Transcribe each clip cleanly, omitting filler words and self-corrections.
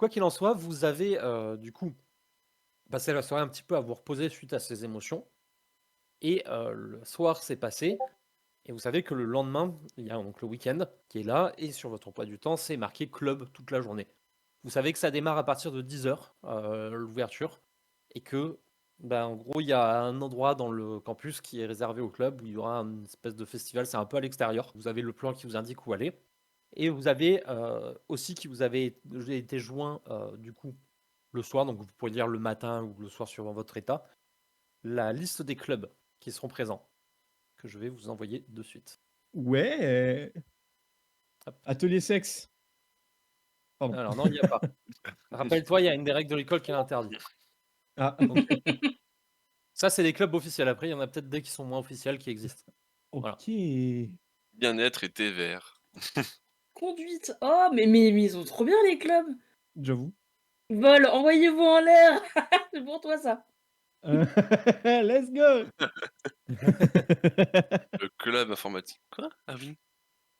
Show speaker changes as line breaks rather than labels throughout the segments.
Quoi qu'il en soit, vous avez, du coup, passé la soirée un petit peu à vous reposer suite à ces émotions et le soir s'est passé et vous savez que le lendemain, il y a donc le week-end qui est là et sur votre emploi du temps, c'est marqué club toute la journée. Vous savez que ça démarre à partir de 10:00, l'ouverture et que, bah, en gros, il y a un endroit dans le campus qui est réservé au club où il y aura une espèce de festival, c'est un peu à l'extérieur. Vous avez le plan qui vous indique où aller et vous avez, aussi qui vous avez été joint, du coup, le soir, donc vous pouvez lire le matin ou le soir suivant votre état, la liste des clubs qui seront présents, que je vais vous envoyer de suite.
Ouais!
Hop.
Atelier sexe. Pardon.
Alors non, il y a pas. Rappelle-toi, il y a une des règles de l'école qui est interdit.
Ah,
Donc ça, c'est les clubs officiels. Après, il y en a peut-être des qui sont moins officiels qui existent. Voilà.
OK.
Bien-être et thé vert.
Conduite. Oh, mais ils sont trop bien les clubs.
J'avoue.
Vol, envoyez-vous en l'air. C'est pour toi ça.
Let's go!
Le club informatique. Quoi? Ah oui.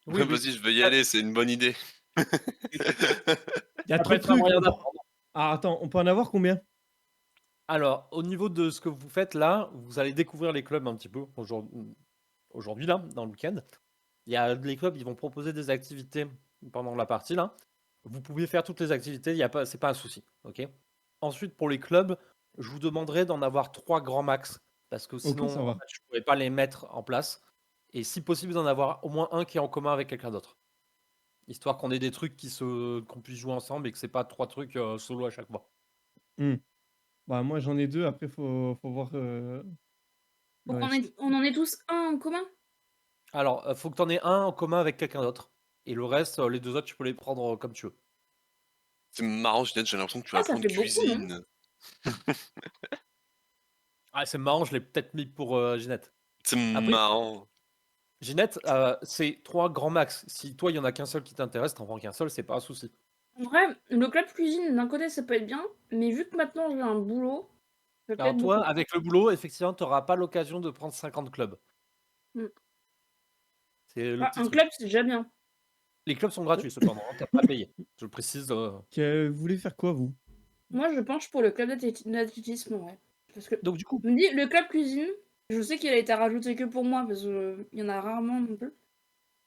Oui, oui.
Vas-y, je vais y aller, c'est une bonne idée.
Il y a
Ça
trop
peut
de
être un
trucs,
moyen
on peut
d'apprendre.
ah attends, on peut en avoir combien?
Alors, au niveau de ce que vous faites là, vous allez découvrir les clubs un petit peu aujourd'hui là, dans le week-end. Il y a les clubs, ils vont proposer des activités pendant la partie là. Vous pouvez faire toutes les activités, il y a pas c'est pas un souci, OK? Ensuite pour les clubs, je vous demanderai d'en avoir 3 grands max parce que
OK,
sinon,
ça
en
va.
fait, je pourrais pas les mettre en place et si possible d'en avoir au moins un qui est en commun avec quelqu'un d'autre. Histoire qu'on ait des trucs qu'on puisse jouer ensemble et que c'est pas 3 trucs, solo à chaque fois.
Mmh. Bah, moi, j'en ai 2, après faut voir, le
Donc
reste.
on en est tous un en commun?
Alors, faut que tu en aies un en commun avec quelqu'un d'autre et le reste, les 2 autres, tu peux les prendre, comme tu veux.
C'est marrant, Juliette, j'ai l'impression que tu
Ah, ça
apprends de
fait beaucoup, non?
cuisine.
Ah, c'est marrant, je l'ai peut-être mis pour, Ginette.
C'est
Après,
marrant.
Ginette, c'est 3 grands max. Si toi, il y en a qu'un seul qui t'intéresse, tu en prends qu'un seul, c'est pas un souci.
En vrai, le club cuisine, d'un côté, ça peut être bien, mais vu que maintenant j'ai un boulot, ça peut
Alors
être beaucoup.
toi, avec le boulot, effectivement, tu auras pas l'occasion de prendre 50 clubs.
Mmh.
C'est le
Bah,
petit
un
truc.
club, c'est déjà bien.
Les clubs sont gratuits cependant, hein, tu pas à payer. Je le précise,
Vous voulez faire quoi, vous?
Moi, je penche pour le club d'athlétisme, ouais. Parce que
donc du coup
je me dis, le club cuisine, je sais qu'il a été rajouté que pour moi, parce qu'il y en a rarement non plus.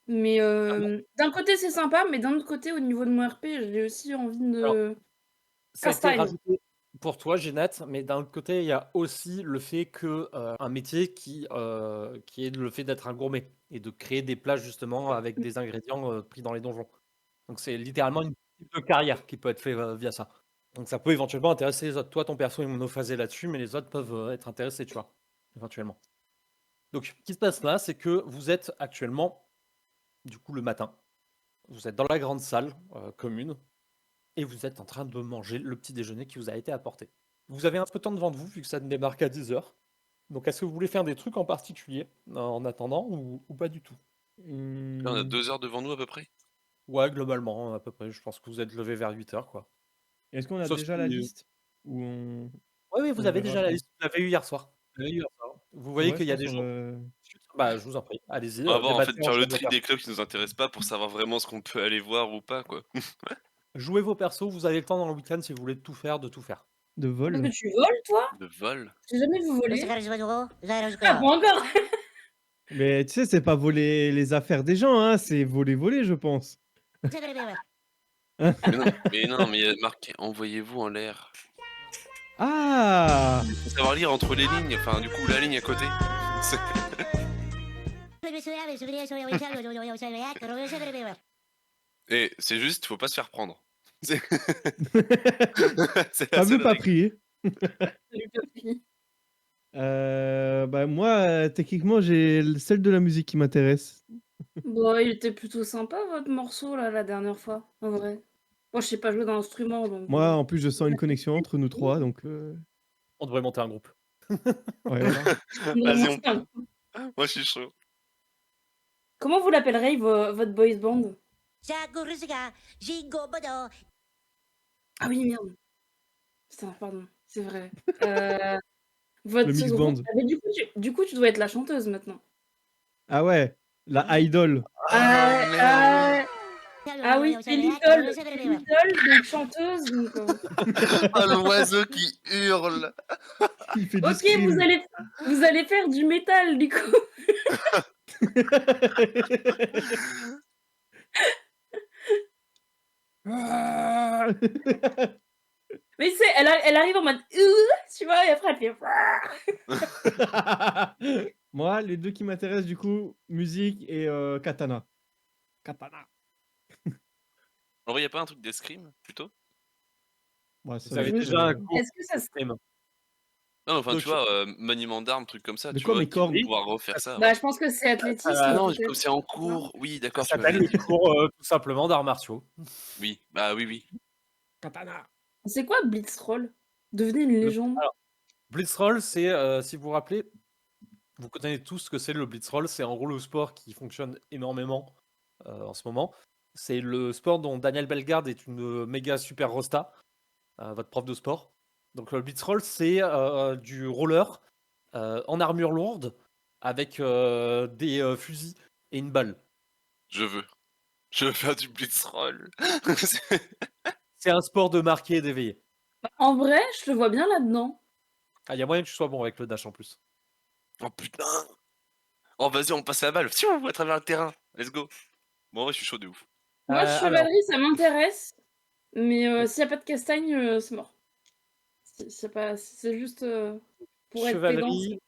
Mais d'un côté, c'est sympa, mais d'un autre côté, au niveau de mon RP, j'ai aussi envie
alors
de
ça a été
castagne.
rajouté pour toi, Ginette, mais d'un autre côté, il y a aussi le fait que, un métier qui est le fait d'être un gourmet et de créer des plats justement avec des ingrédients, pris dans les donjons. Donc c'est littéralement une type de carrière qui peut être fait, via ça. Donc ça peut éventuellement intéresser les autres. Toi, ton perso est monophasé là-dessus, mais les autres peuvent, être intéressés, tu vois? Éventuellement. Donc ce qui se passe là, c'est que vous êtes actuellement, du coup, le matin. Vous êtes dans la grande salle, commune et vous êtes en train de manger le petit déjeuner qui vous a été apporté. Vous avez un peu de temps devant vous vu que ça ne démarre qu'à 10:00. Donc est-ce que vous voulez faire des trucs en particulier en attendant ou pas du tout?
Là, on a
Mmh,
2 heures devant nous à peu près.
Ouais, globalement, à peu près. Je pense que vous êtes levé vers 8:00, quoi.
est-ce qu'on a
Sauf
déjà la
si
liste? Ou
oui, oui, vous
on
avez
verra
déjà la
après?
liste. Vous l'avez eu hier soir. Vous l'avez eu hier soir. Vous voyez
Ouais, je
qu'il y a
pense
des
qu'on
gens
va
bah, je vous en prie, allez-y,
On va voir en fait
débattez
faire
entre
le
vos
tri
persos.
des clubs qui nous intéressent pas pour savoir vraiment ce qu'on peut aller voir ou pas, quoi.
Jouez vos persos, vous avez le temps dans le week-end si vous voulez tout faire, de tout faire.
de
Ah, parce
vol.
que tu voles, toi?
De vol?
J'ai jamais vu
Lu
voler.
sekarang di Singapura, saya harus
Ah,
keluar.
pas encore!
Mais tu sais, c'est pas voler les affaires des gens, hein, c'est voler, je pense.
Saya kena bebas.
Mais non, mais il y a marqué «Envoyez-vous en l'air».
Ah!
Il faut savoir lire entre les lignes, enfin, du coup, la ligne à côté. C'est
Saya kena bebas.
et c'est juste, faut pas se faire prendre. C'est c'est la
Fameux
seule
pas
règle.
prier.
Salut, papy.
Bah, moi, techniquement, j'ai celle de la musique qui m'intéresse.
Bah, il était plutôt sympa votre morceau là, la dernière fois, en vrai. Moi, je sais pas jouer d'instrument donc
Moi, en plus, je sens une connexion entre nous 3, donc
On devrait monter un groupe.
ouais, voilà.
Vas-y, moi, je suis chaud.
Comment vous l'appellerez votre boys band?
Saya guru suka, Jingo bodoh.
Ah oui, merde. Putain, pardon, c'est vrai. Votre
Le mix
groupe
band.
ah mais du coup, tu dois être la chanteuse maintenant?
Ah ouais, la idol.
Ah
Ouais,
merde!
Ah oui, c'est Little. C'est Little, donc chanteuse. Donc,
Ah, l'oiseau qui hurle.
Il fait du
Ok,
scream.
vous allez faire du métal du coup.
Ah.
Mais c'est, elle arrive en mode tu vois, et après elle fait.
Moi, les deux qui m'intéressent, du coup, musique et katana. Katana.
En vrai, y a pas un truc d'escrime plutôt?
Ouais,
Vous
ça,
avez
je-
déjà un cours
Est-ce que ça se...
d'escrime.
Non, enfin,
Donc,
tu vois, maniement d'armes, trucs comme ça,
De
tu
quoi,
vois,
mes
qui vont
cordes?
pouvoir refaire ça,
Bah,
ouais.
je pense que c'est athlétisme,
Ah non, comme
peut-être.
c'est en cours, oui,
ça
d'accord, tu
s'appelle
m'avais
les
dit.
cours tout simplement d'arts martiaux.
Oui, bah oui, oui.
Katana.
C'est quoi Blitzroll? Devenez une légende.
Alors, Blitzroll, c'est, si vous vous rappelez, vous connaissez tous ce que c'est le Blitzroll. C'est en gros le sport qui fonctionne énormément en ce moment. C'est le sport dont Daniel Bellegarde est une méga super rosta, votre prof de sport. Donc le Blitzroll, c'est du roller en armure lourde avec des fusils et une balle.
Je veux. Je veux faire du blitzroll.
C'est un sport de marqué et d'éveillé.
En vrai, je te vois bien là-dedans.
Ah, il y a moyen que tu sois bon avec le dash en plus.
Oh putain. Oh, vas-y, on passe la balle. Fiou, à travers le terrain. Let's go. Bon, ouais, je suis chaud de ouf.
Moi,
Alors,
chevalerie, ça m'intéresse. Mais s'il n'y a pas de castagne, c'est mort. Si c'est juste pour être pédant.
chevalerie,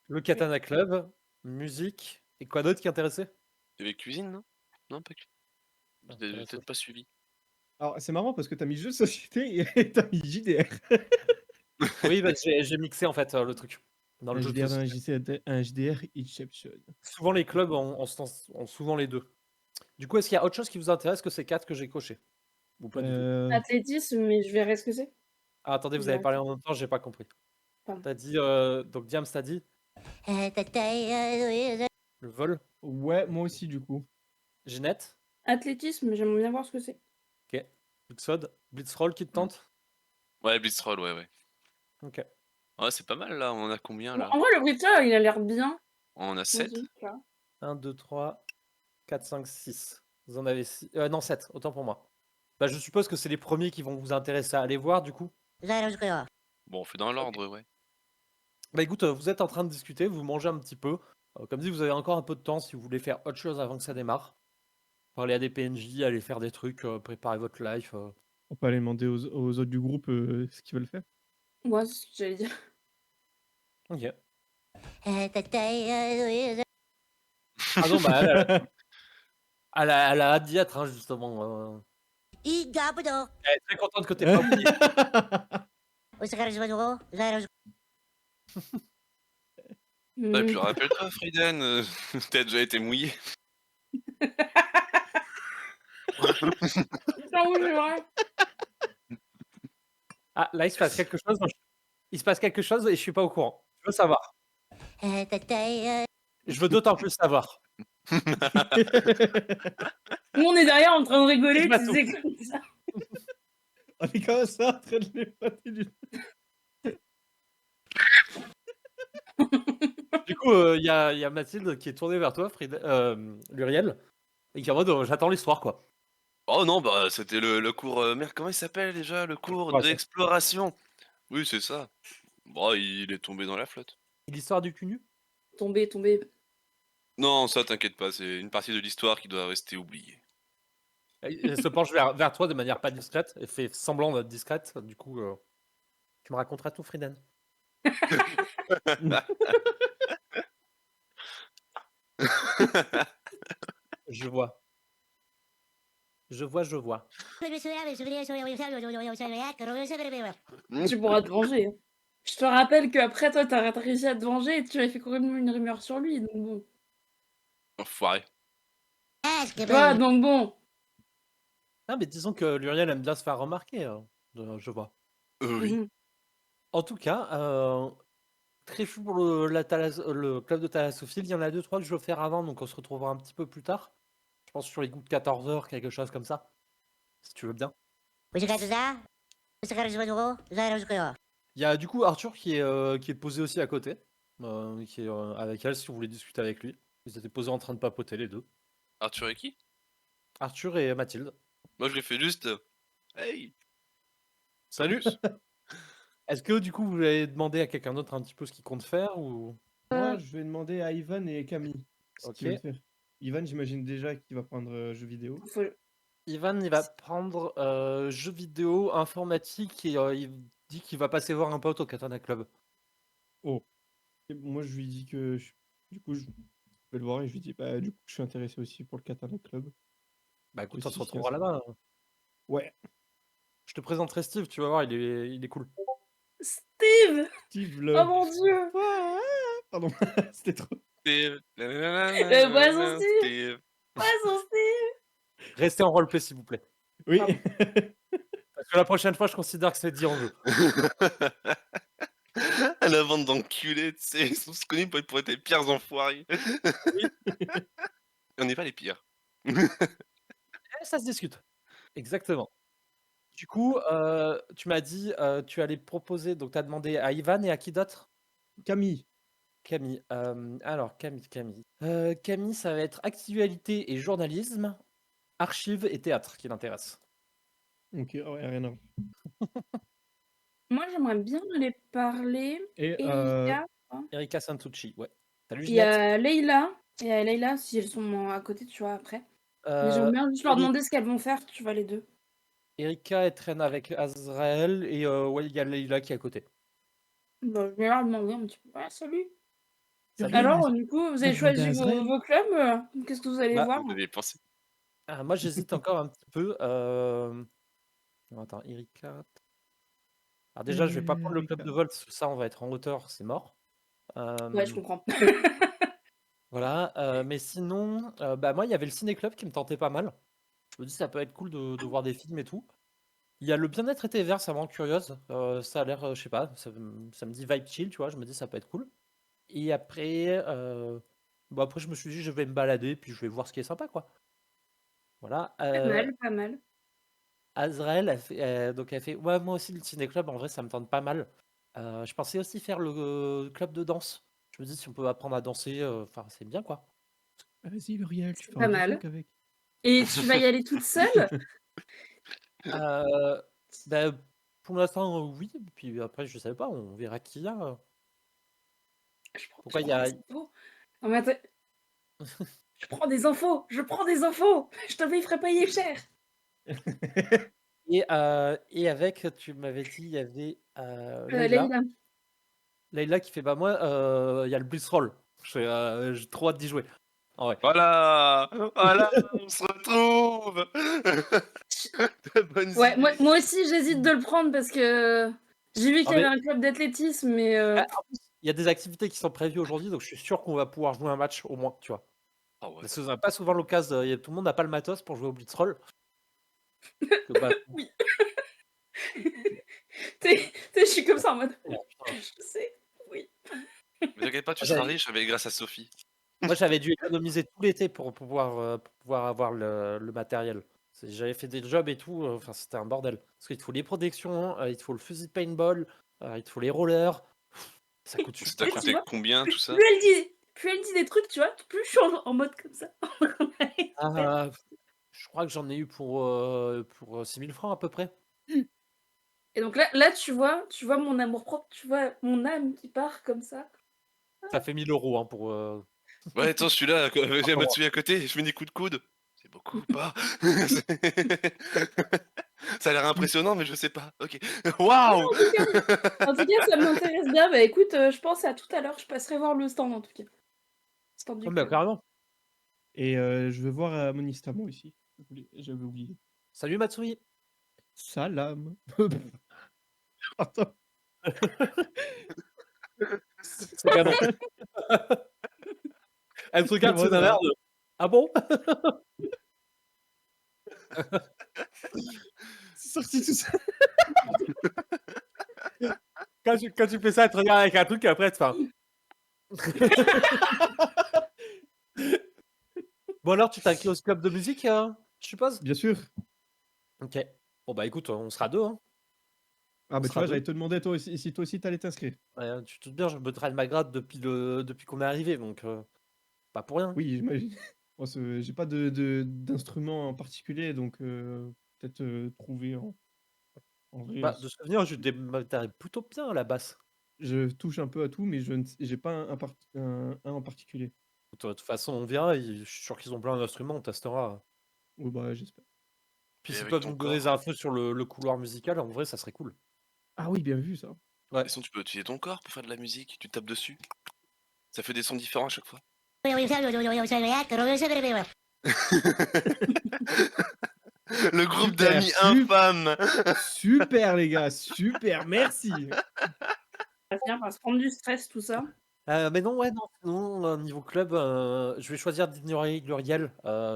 le Katana Club, musique, et quoi d'autre qui intéressait?
Il y avait cuisine, non? Non, pas cuisine. J'ai
Intéresse
peut-être pas suivi.
Alors, c'est marrant parce que t'as mis jeu de société et t'as mis JDR.
Oui, bah, j'ai mixé en fait le truc dans le
Un
jeu de
JDR,
société.
un JDR, Inception.
Souvent les clubs ont souvent les deux. Du coup, est-ce qu'il y a autre chose qui vous intéresse que ces quatre que j'ai cochés? Ou pas du tout?
Athlétisme, mais je verrai ce que c'est.
Ah, attendez, vous avez parlé en même temps, j'ai pas compris.
Pardon.
T'as dit, donc Diams, t'as dit
Athlétisme.
le vol,
Ouais, moi aussi, du coup.
Ginette,
Athlétisme, j'aimerais bien voir ce que c'est.
ok, Luxod, Blitzroll qui te tente?
Ouais, blitzroll, ouais, ouais.
Ok.
Ouais, c'est pas mal là. On en a combien
Bon,
là?
en vrai, le Brita, il a l'air bien.
On en a 7.
Vas-y, tu vois.
1, 2, 3, 4, 5, 6. Vous en avez 6. Non, 7, autant pour moi. Bah, je suppose que c'est les premiers qui vont vous intéresser à aller voir, du coup.
Bon, on fait dans l'ordre, ouais.
Bah écoute, vous êtes en train de discuter, vous mangez un petit peu. Comme dit, vous avez encore un peu de temps si vous voulez faire autre chose avant que ça démarre. Parler à des PNJ, aller faire des trucs, préparer votre life.
On peut aller demander aux autres du groupe ce qu'ils veulent faire.
Moi, c'est ce que j'allais dire.
Ok.
Athlétisme.
Ah non, bah elle a hâte d'y être, hein, justement.
Igabudo.
Elle est très contente que t'aies pas oublié.
Osakarazwano. Zaros.
Et puis rappelle-toi, Frieden, t'as déjà été mouillé.
Putain, oui, c'est vrai.
Ah, là, il se passe quelque chose. Il se passe quelque chose et je suis pas au courant. Je veux savoir.
Athlétisme.
Je veux d'autant plus savoir.
Nous, on est derrière en train de rigoler,
Dis-moi
tu
tout.
sais, comme ça.
On est comme ça en train de les pâter du...
Du coup, il y a Mathilde qui est tournée vers toi, Luriel, et qui est en mode j'attends l'histoire, quoi.
Oh non, bah c'était le cours. Merde, comment il s'appelle déjà? Le cours d'exploration. Oui, c'est ça. Bon, il est tombé dans la flotte.
Et l'histoire du cul nu?
Tombé.
Non, ça t'inquiète pas, c'est une partie de l'histoire qui doit rester oubliée.
Elle se penche vers toi de manière pas discrète, et fait semblant d'être discrète. Du coup, tu me raconteras tout, Frieden. Je vois. Je vois.
Tu pourras te venger. Je te rappelle qu'après, toi, t'as réussi à te venger et tu as fait courir une rumeur sur lui. Donc bon.
Enfoiré.
Tu vois, donc bon.
Ah, mais disons que Luriel aime bien se faire remarquer. Je vois.
Oui.
Mhm.
En tout cas, très fou pour le club de thalassophile. Il y en a 2-3 que je veux faire avant, donc on se retrouvera un petit peu plus tard. Je pense sur les coups de 14h, quelque chose comme ça. Si tu veux bien. Il y a du coup Arthur qui est posé aussi à côté, qui est avec elle si vous voulez discuter avec lui. Ils étaient posés en train de papoter les deux.
Arthur et qui?
Arthur et Mathilde.
Moi, je l'ai fait juste. Hey!
Salut. Est-ce que du coup vous allez demander à quelqu'un d'autre un petit peu ce qu'il compte faire ou
Moi, je vais demander à Ivan et Camille ce qu'ils
Ok.
veulent faire. Ivan, j'imagine déjà qu'il va prendre jeux vidéo.
Faut-
Ivan il va prendre jeux vidéo, informatique et il dit qu'il va passer voir un pote au Katana Club.
Oh. Et moi, je lui dis que du coup, je vais le voir et je lui dis bah du coup, je suis intéressé aussi pour le Katana Club.
Bah écoute,
Que
on se
si,
retrouvera là-bas.
Ouais.
Je te présenterai Steve, tu vas voir, il est cool.
Steve!
Steve
Oh mon dieu!
Ah, pardon, c'était trop.
Steve.
Poisson Steve!
Steve.
Poisson Steve!
Restez en roleplay s'il vous plaît.
Oui.
Pardon.
Parce que la prochaine fois, je considère que c'est dit en jeu.
À la vente d'enculés, tu sais, ils sont connus pour être les pires enfoirés.
Oui.
On n'est pas les pires.
Ça se discute. Exactement. Du coup, tu m'as dit, tu allais proposer, donc tu as demandé à Ivan et à qui d'autre?
Camille.
Camille. Alors, Camille. Camille, ça va être actualité et journalisme, archives et théâtre qui l'intéresse.
Ok, ouais, rien à voir.
Moi, j'aimerais bien aller parler.
Et
Erika.
Erika Santucci, ouais. Salut
Il y
Ginette.
a Leïla. Il y a Leïla, si elles sont à côté, tu vois, après. Mais j'aimerais bien juste leur
Eri-
demander ce qu'elles vont faire, tu vois, les deux.
Erika, elle traîne avec Azrael et ouais, il y a Leïla qui est à côté.
Bah, je vais leur demander un petit peu. Ouais, salut.
Salut.
Alors, du coup, vous
T'as
avez
demandé
choisi
à Azrael
vos clubs? Qu'est-ce que vous allez
Bah,
voir?
Vous avez pensé.
Moi, j'hésite encore un petit peu. Attends, Erika. Alors déjà, je vais pas prendre le club de vol parce que ça, on va être en hauteur, c'est mort.
Ouais, je comprends.
Voilà, mais sinon, bah moi, il y avait le ciné-club qui me tentait pas mal. Je me dis, ça peut être cool de voir des films et tout. Il y a le bien-être été vert, ça me rend curieuse. Ça a l'air, je sais pas, ça me dit vibe chill, tu vois. Je me dis, ça peut être cool. Et après, bah après, je me suis dit, je vais me balader, puis je vais voir ce qui est sympa, quoi. Voilà.
Pas mal, pas mal.
Azrael, donc elle fait, ouais, moi aussi, le ciné-club, en vrai, ça me tente pas mal. Je pensais aussi faire le club de danse. Je me dis, si on peut apprendre à danser, enfin, c'est bien, quoi.
Vas-y, Muriel, tu
C'est
fais
pas
un
mal.
truc avec.
Et tu vas y aller toute seule?
Bah, pour l'instant, oui. Puis après, je sais pas, on verra qui y a. Pourquoi il y
prends
a.
des infos. Non, mais attends. Je prends des infos. Je prends des infos. Je te les ferai payer cher.
Et avec, tu m'avais dit, il y avait Leïla.
Leïla.
Leïla qui fait, bah moi, il y a le Blitzroll. J'ai trop hâte d'y jouer. Ah ouais.
Voilà, on se retrouve. De bonnes
Ouais,
idées.
moi aussi, j'hésite de le prendre parce que j'ai vu qu'il y
mais-
avait un club d'athlétisme, mais
En plus, il y a des activités qui sont prévues aujourd'hui, donc je suis sûr qu'on va pouvoir jouer un match au moins, tu vois.
Ah ouais.
Parce que ça n'a pas souvent l'occasion, tout le monde n'a pas le matos pour jouer au Blitzroll.
oui. Je suis comme ça en mode.
Oh, putain.
Je sais, oui.
Mais t'inquiète pas, tu seras riche avec grâce à Sophie.
Moi, j'avais dû économiser tout l'été pour pouvoir avoir le matériel. J'avais fait des jobs et tout, enfin, c'était un bordel. Parce qu'il te faut les protections, il te faut le fusil de paintball, il te faut les rollers. Ça coûte
Ça
super
t'a
Et
cher.
coûté
tu vois,
combien tout ça?
plus elle dit des trucs, tu vois, plus je suis en mode comme ça.
Je crois que j'en ai eu pour 6000 francs à peu près.
Et donc là tu vois mon amour-propre, tu vois mon âme qui part comme ça.
Ça fait 1000 euros hein, pour.
Ouais, attends, celui-là, avec
Attends.
Matsui à côté, je mets des coups de coude. C'est beaucoup ou pas? Ça a l'air impressionnant, mais je sais pas. Ok. Waouh!
En tout cas, ça m'intéresse bien. Bah écoute, je pense à tout à l'heure, je passerai voir le stand en tout cas. Stand du
Ouais, bah,
club.
carrément.
Et je vais voir Monista moi aussi. J'avais oublié.
Salut Matsui.
Salam. Attends.
C'est canon. Elle se regarde, c'est
Voilà.
d'un air de. Ah bon?
C'est sorti tout ça.
Quand tu fais ça, elle te regarde avec un truc et après, tu fais un- Bon, alors, tu t'inscris au club de musique, je suppose?
Bien sûr.
Ok. Bon, bah écoute, on sera deux. Hein.
Ah bah tu
sera
vois,
deux.
j'allais te demander toi aussi, si toi aussi t'allais t'inscrire.
Ouais, tu te doutes bien, je me traîne ma grade depuis qu'on est arrivé, donc pas pour rien.
Oui, j'imagine. Moi, j'ai pas d'instrument en particulier, donc peut-être trouver en vrai.
Bah, de souvenir, je t'arrives plutôt bien à la basse.
Je touche un peu à tout, mais j'ai pas un en particulier.
De toute façon, on verra. Je suis sûr qu'ils ont plein d'instruments, on testera.
Oui, bah, j'espère.
Puis
Et
s'ils
avec
peuvent
ton
nous donner des
corps.
infos sur le couloir musical, en vrai, ça serait cool.
Ah oui, bien vu ça.
Ouais.
Et sinon, tu peux utiliser ton corps pour faire de la musique. Tu tapes dessus. Ça fait des sons différents à chaque fois. Le groupe
Super,
d'amis infâmes.
super les gars, super, merci.
Ça va finir par se prendre du stress, tout ça.
Mais non, ouais, non, sinon, niveau club, je vais choisir d'ignorer Gloriel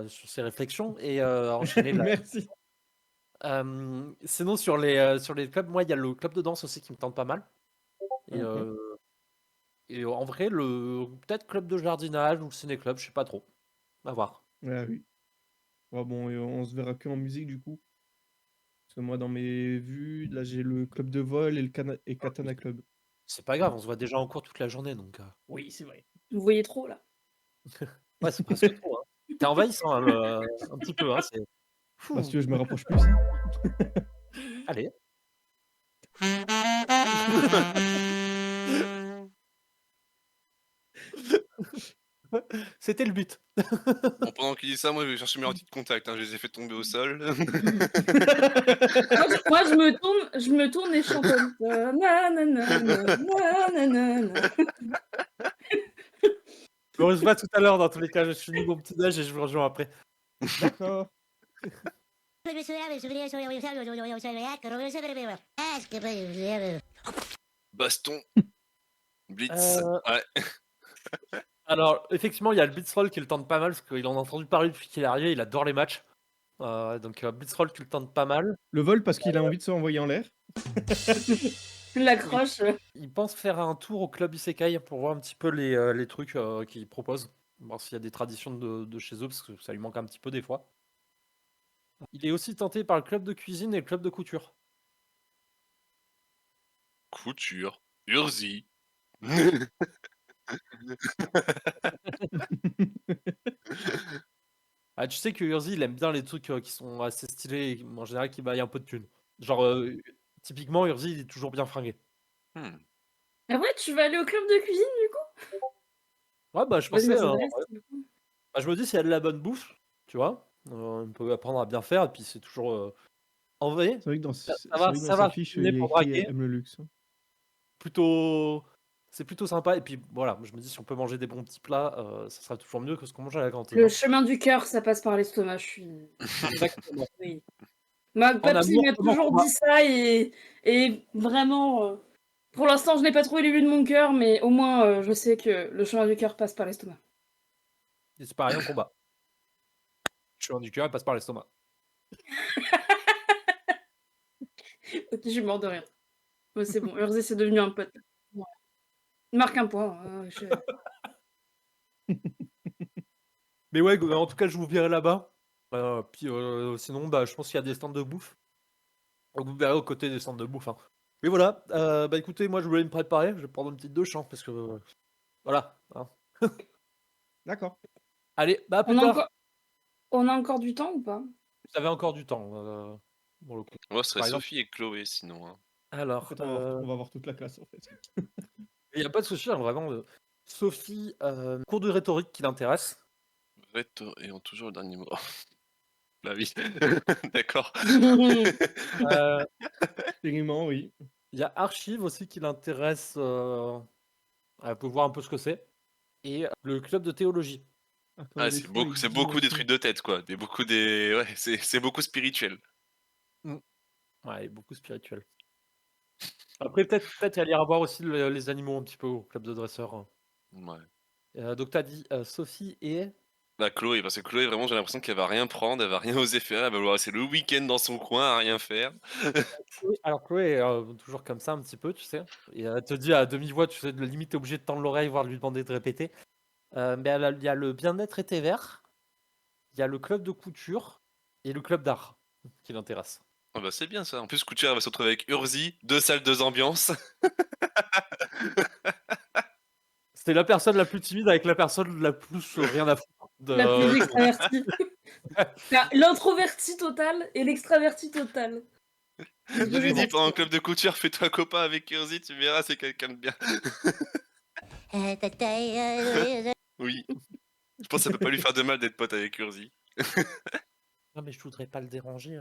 sur ses réflexions et enchaîner là.
Merci.
Sinon, sur les clubs, moi, il y a le club de danse aussi qui me tente pas mal. Et,
Ok.
en vrai, peut-être club de jardinage ou le ciné-club, je sais pas trop. À voir.
Ah oui. Ouais, bon, et on se verra que en musique du coup. Parce que moi, dans mes vues, là, j'ai le club de vol et le Katana Club.
C'est pas grave, on se voit déjà en cours toute la journée, donc
Oui, c'est vrai.
Vous voyez trop, là.
ouais, c'est presque trop. Hein. T'es envahissant un petit peu, hein, c'est
Bah, si
fou.
tu veux, je me rapproche plus. Hein.
Allez. C'était le but.
Bon, pendant qu'il dit ça, moi je vais chercher mes lentilles de contact. Hein. Je les ai fait tomber au sol.
Moi, je me tourne et je chantonne. Nanana, nanana.
On se voit tout à l'heure, dans tous les cas, je finis mon petit déj et je vous rejoins après.
D'accord.
Baston. Blitz.
Euh,
Ouais.
Alors, effectivement, il y a le Blitzroll qui le tente pas mal, parce qu'il en a entendu parler depuis qu'il est arrivé, il adore les matchs. Donc, Blitzroll qui le tente pas mal.
Le vol parce qu'il a envie de se renvoyer en l'air.
L'accroche.
Il pense faire un tour au club Isekai pour voir un petit peu les trucs qu'ils proposent. Voir s'il y a des traditions de chez eux, parce que ça lui manque un petit peu des fois. Il est aussi tenté par le club de cuisine et le club de couture.
Couture. Urzi.
Ah, tu sais que Urzi, il aime bien les trucs qui sont assez stylés et en général qui vaillent un peu de thunes. Genre, typiquement, Urzi, il est toujours bien fringué.
Hmm.
Après, tu vas aller au club de cuisine, du coup?
Ouais, bah, je
Vas-y,
pensais.
ça s'intéresse, du coup.
Bah, je me dis, s'il y a de la bonne bouffe, tu vois, on peut apprendre à bien faire, et puis c'est toujours. En vrai,
C'est vrai que
ça
sa
va
fiche,
cuisiner
il y a
pour
écrit
draguer,
aime le luxe.
plutôt. C'est plutôt sympa, et puis voilà, je me dis, si on peut manger des bons petits plats, ça sera toujours mieux que ce qu'on mange à la cantine.
Le
Hein.
chemin du cœur, ça passe par l'estomac, je suis...
Exactement.
Oui. Ma
En
papy
amour
m'a
comme en
toujours
combat.
dit ça et vraiment, pour l'instant, je n'ai pas trouvé l'élu de mon cœur, mais au moins, je sais que le chemin du cœur passe par l'estomac.
Et c'est pareil en combat. Je suis un du cœur, il passe par l'estomac.
Ok, je suis mort de rire. Ouais, c'est bon, Herzé, c'est devenu un pote. Ouais. Il marque un point.
Mais ouais, en tout cas, je vous verrai là-bas. Puis sinon, bah, je pense qu'il y a des stands de bouffe. Donc vous verrez aux côtés des stands de bouffe. Hein. Mais voilà, bah écoutez, moi je voulais me préparer, je vais prendre une petite douche, hein, parce que voilà. Hein.
D'accord.
Allez, bah à plus
On a
tard.
encore... On a encore du temps ou pas?
Vous avez encore du temps, pour le coup.
Moi, ce serait
Par exemple.
Sophie et Chloé sinon. Hein.
En
Alors,
fait, on va voir toute la classe en fait.
il n'y a pas de souci, hein, vraiment. Sophie, cours de rhétorique qui l'intéresse.
Ayant toujours le dernier mot. Bah oui. D'accord.
Euh,
Télément, oui.
Il y a Archive aussi qui l'intéresse. Elle peut voir un peu ce que c'est. Et le club de théologie.
Ah, quand
Ah,
il est
c'est
fou avec
beaucoup des
divination.
trucs de tête, quoi. Ouais, c'est beaucoup spirituel.
Ouais, et beaucoup spirituel. Après, peut-être y aller voir aussi les animaux un petit peu au club de dresseurs. Hein.
Ouais.
Donc, t'as dit Sophie et.
Bah Chloé, parce que Chloé, vraiment, j'ai l'impression qu'elle va rien prendre, elle va rien oser faire, elle va vouloir rester le week-end dans son coin à rien faire.
Alors, Chloé est toujours comme ça un petit peu, tu sais. Et elle te dit à demi-voix, tu sais, de limite, t'es obligé de tendre l'oreille, voire de lui demander de répéter. Mais il y a le bien-être et thé vert, il y a le club de couture et le club d'art qui l'intéresse.
Ah bah c'est bien ça. En plus, Couture, elle va se retrouver avec Urzi, 2 salles, 2 ambiances.
C'était la personne la plus timide avec la personne la plus rien à foutre.
La plus extravertie. L'introverti total et l'extraverti total.
Je lui dis
Exactement.
pendant le club de couture, fais-toi copain avec Kurzi, tu verras, c'est quelqu'un de bien. Oui. Je pense que ça peut pas lui faire de mal d'être pote avec Kurzi.
Non, mais je voudrais pas le déranger.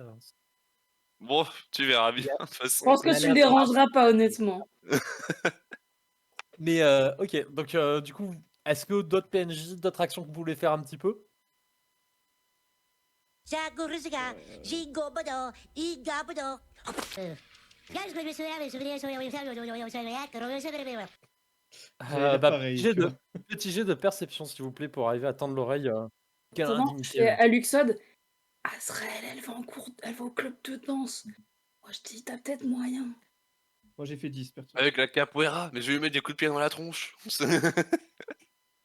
Bon, tu verras bien, de toute
Je
façon.
pense que
Il a
tu
l'air
le dérangeras pas, honnêtement.
Mais ok, donc du coup, est-ce que d'autres PNJ, d'autres actions que vous voulez faire un petit peu?
Jagurusuga, Jigobodo, Igabodo.
J'allais dire pareil, tu vois.
Petit jet de perception, s'il vous plaît, pour arriver à tendre l'oreille. Quelle
Attends, je
indignité.
fais à Luxode. Azrael, elle va au club de danse. Moi, je dis, t'as peut-être moyen.
Moi, j'ai fait 10, perso.
Avec la capoeira, mais je vais lui mettre des coups de pied dans la tronche.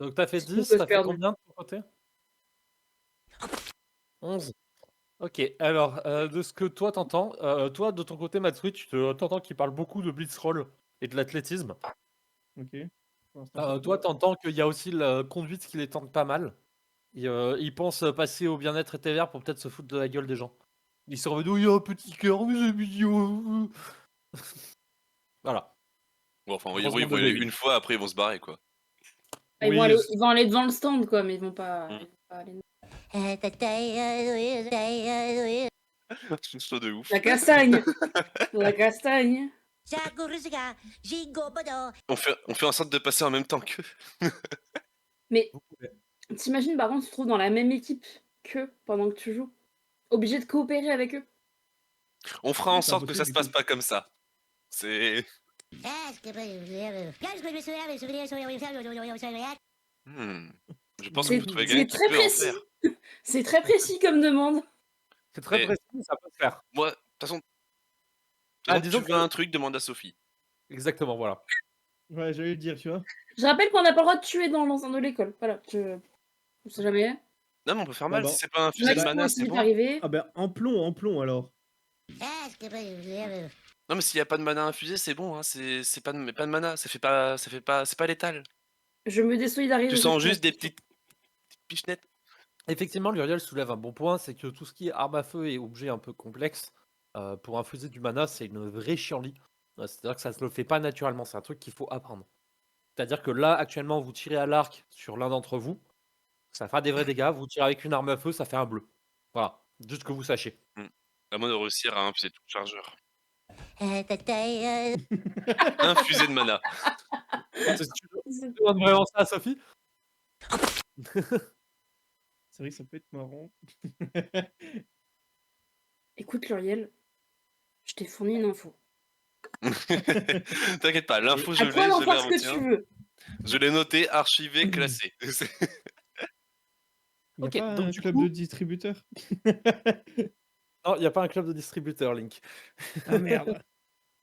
Donc t'as fait
C'est
10,
peut
t'as fait
perdu.
combien de ton côté? 11. Ok, alors de ce que toi t'entends, toi de ton côté Matsui, t'entends qu'il parle beaucoup de blitzroll et de l'athlétisme.
Ok. Pour l'instant, ça
Toi
va.
t'entends qu'il y a aussi la conduite qui les tente pas mal. Il pense passer au bien-être et TVR pour peut-être se foutre de la gueule des gens. Il se remet, oh, il y a un petit cœur, mais c'est mignon. Voilà.
Bon, enfin,
Grosse
oui, ils
bande
vont
de
y aller
débiles.
une fois, après ils vont se barrer, quoi.
Ah,
Oui,
ils vont aller devant le stand, quoi, mais ils vont pas,
Mm.
ils vont pas aller.
Je suis de ouf.
La castagne. La castagne.
Jagurusuga, Jigobodo.
On fait en sorte de passer en même temps qu'eux.
Mais
vous pouvez.
t'imagines, par contre, tu te trouves dans la même équipe qu'eux pendant que tu joues. Obligé de coopérer avec eux.
On fera en
C'est
sorte que ça
impossible,
se
du
passe
coup.
pas comme ça. C'est... Je pense qu'on
C'est
peut trouver
c'est
quelqu'un qui
très
peut en
précis.
faire.
C'est très précis comme demande.
C'est très
Et-
précis, mais ça peut se faire.
Moi, de toute façon,
Ah,
tu
disons
veux
que...
un truc, demande à Sophie.
Exactement, voilà.
Ouais, j'allais le dire, tu vois.
Je rappelle qu'on n'a pas le droit de tuer dans l'enceinte de l'école. Voilà, on sait jamais.
Non, mais on peut faire
Bah,
mal.
bah.
Si c'est pas un fusil de
Max peut
mana,
aussi
c'est
vite
bon.
arriver.
Ah ben, en plomb, alors.
Non, mais s'il y a pas de mana infusé, c'est bon. Hein. C'est pas de mana. C'est pas létal.
Je me désolidarise
Tu
de cette
sens juste des
conversation.
petites pichenettes.
Effectivement, Luriel soulève un bon point, c'est que tout ce qui est arme à feu et objet un peu complexe, pour infuser du mana, c'est une vraie chienlit. C'est-à-dire que ça se le fait pas naturellement, c'est un truc qu'il faut apprendre. C'est-à-dire que là, actuellement, vous tirez à l'arc sur l'un d'entre vous, ça fait des vrais dégâts, vous tirez avec une arme à feu, ça fait un bleu. Voilà, juste que vous sachiez.
À moins de réussir à infuser tout le chargeur.
Jagurusuga,
Infusé de mana.
Tu demandes vraiment ça à Sophie?
C'est vrai que ça peut être marrant.
Écoute, Luriel, je t'ai fourni une info.
T'inquiète pas, l'info je
À toi
l'ai,
d'en
je
faire
la
ce que
retiens.
tu veux.
Je l'ai noté, archivé, classé.
Il n'y a
Ok,
pas
donc
un
du
club
coup-
de distributeurs.
Non, il n'y a pas un club de distributeurs, Link.
Ah merde.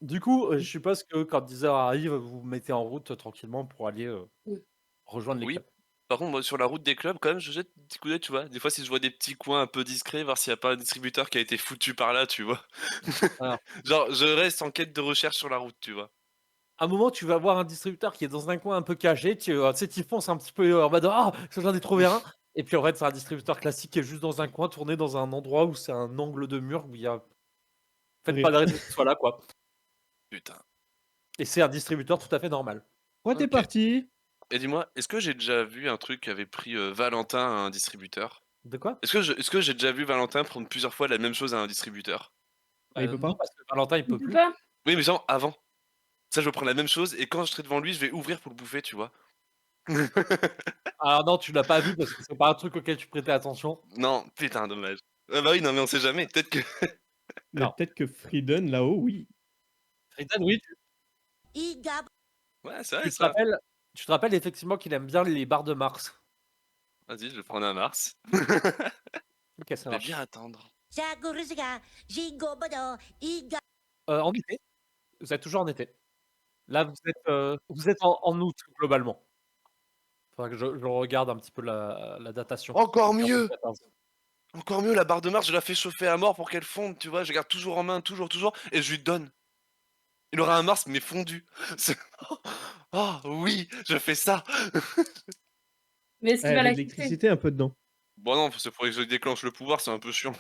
Du coup, je suppose que quand 10h arrive, vous vous mettez en route tranquillement pour aller
Oui.
rejoindre les
Oui.
clubs.
Par contre, moi, sur la route des clubs, quand même, je jette un petit coup d'œil, tu vois. Des fois, si je vois des petits coins un peu discrets, voir s'il n'y a pas un distributeur qui a été foutu par là, tu vois.
Alors.
Genre, je reste en quête de recherche sur la route, tu vois.
À un moment, tu vas voir un distributeur qui est dans un coin un peu caché, tu sais, tu fonces un petit peu en mode ah, j'en ai trouvé un. Et puis en fait, c'est un distributeur classique qui est juste dans un coin, tourné dans un endroit où c'est un angle de mur où il y a. Faites
Rire.
pas de raison qu'il soit là, quoi.
Putain.
Et c'est un distributeur tout à fait normal.
Ouais, t'es
Ok.
parti.
Et dis-moi, est-ce que j'ai déjà vu un truc qui avait pris Valentin à un distributeur?
De quoi?
Est-ce que j'ai déjà vu Valentin prendre plusieurs fois la même chose à un distributeur?
Bah, il peut
Non,
pas.
parce que Valentin, il
Tu
peut
peux
plus.
pas.
Oui, mais genre avant. Ça, je vais prendre la même chose et quand je serai devant lui, je vais ouvrir pour le bouffer, tu vois.
Alors non, tu l'as pas vu parce que c'est pas un truc auquel tu prêtais attention.
Non, putain, dommage. Ah bah oui, non, mais on sait jamais. Peut-être que.
Mais
Non.
peut-être que Frieden, là-haut, oui.
Frieden, oui,
Igab,
Ouais, c'est vrai
tu te
ça.
rappelles, tu te rappelles effectivement qu'il aime bien les barres de Mars.
Vas-y, je vais prendre un Mars.
Ok,
Je
ça
vais
marche.
bien attendre.
Jagurusuga, Jigobodo, Igab.
En été, vous êtes toujours en été. Là, vous êtes en août, globalement. Faudra que je regarde un petit peu la datation.
Encore mieux!
14.
Encore mieux, la barre de Mars, je la fais chauffer à mort pour qu'elle fonde, tu vois. Je garde toujours en main, toujours, et je lui donne. Il aura un Mars, mais fondu. Oh oui, je fais ça.
Mais est-ce qu'il va
de
l'accepter?
l'électricité un peu dedans.
Bon non, c'est faudrait que je déclenche le pouvoir, c'est un peu chiant.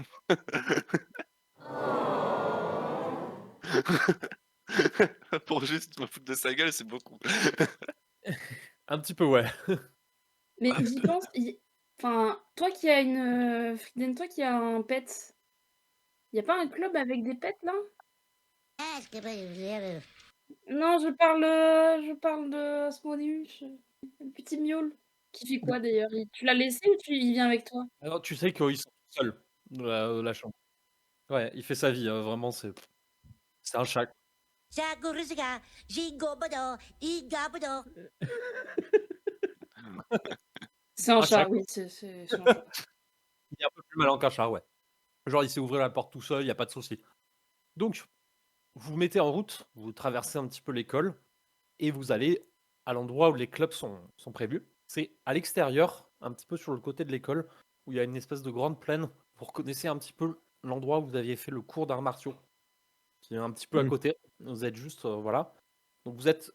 Pour juste me foutre de sa gueule, c'est beaucoup.
Un petit peu, ouais.
Mais j'y pense, enfin, toi qui as Friden, toi qui as un pet, y a pas un club avec des pets là?
Ah,
Non, je parle de Asmodeus, le petit miaule. Qui fait quoi d'ailleurs? Tu l'as laissé ou il vient avec toi?
Alors, tu sais qu'ils sont tout seuls dans la chambre. Ouais, il fait sa vie, vraiment, c'est un chat.
Sakurusuga, Jigobodo, Igabodo.
C'est un
Un chat,
chat,
quoi.
oui, c'est un chat.
Il est un peu plus malin qu'un chat, ouais. Genre, il sait ouvrir la porte tout seul, il y a pas de souci. Donc, vous vous mettez en route, vous traversez un petit peu l'école et vous allez à l'endroit où les clubs sont prévus. C'est à l'extérieur, un petit peu sur le côté de l'école, où il y a une espèce de grande plaine. Vous reconnaissez un petit peu l'endroit où vous aviez fait le cours d'arts martiaux, qui est un petit peu à
Mmh.
côté. Vous êtes juste, voilà. Donc vous êtes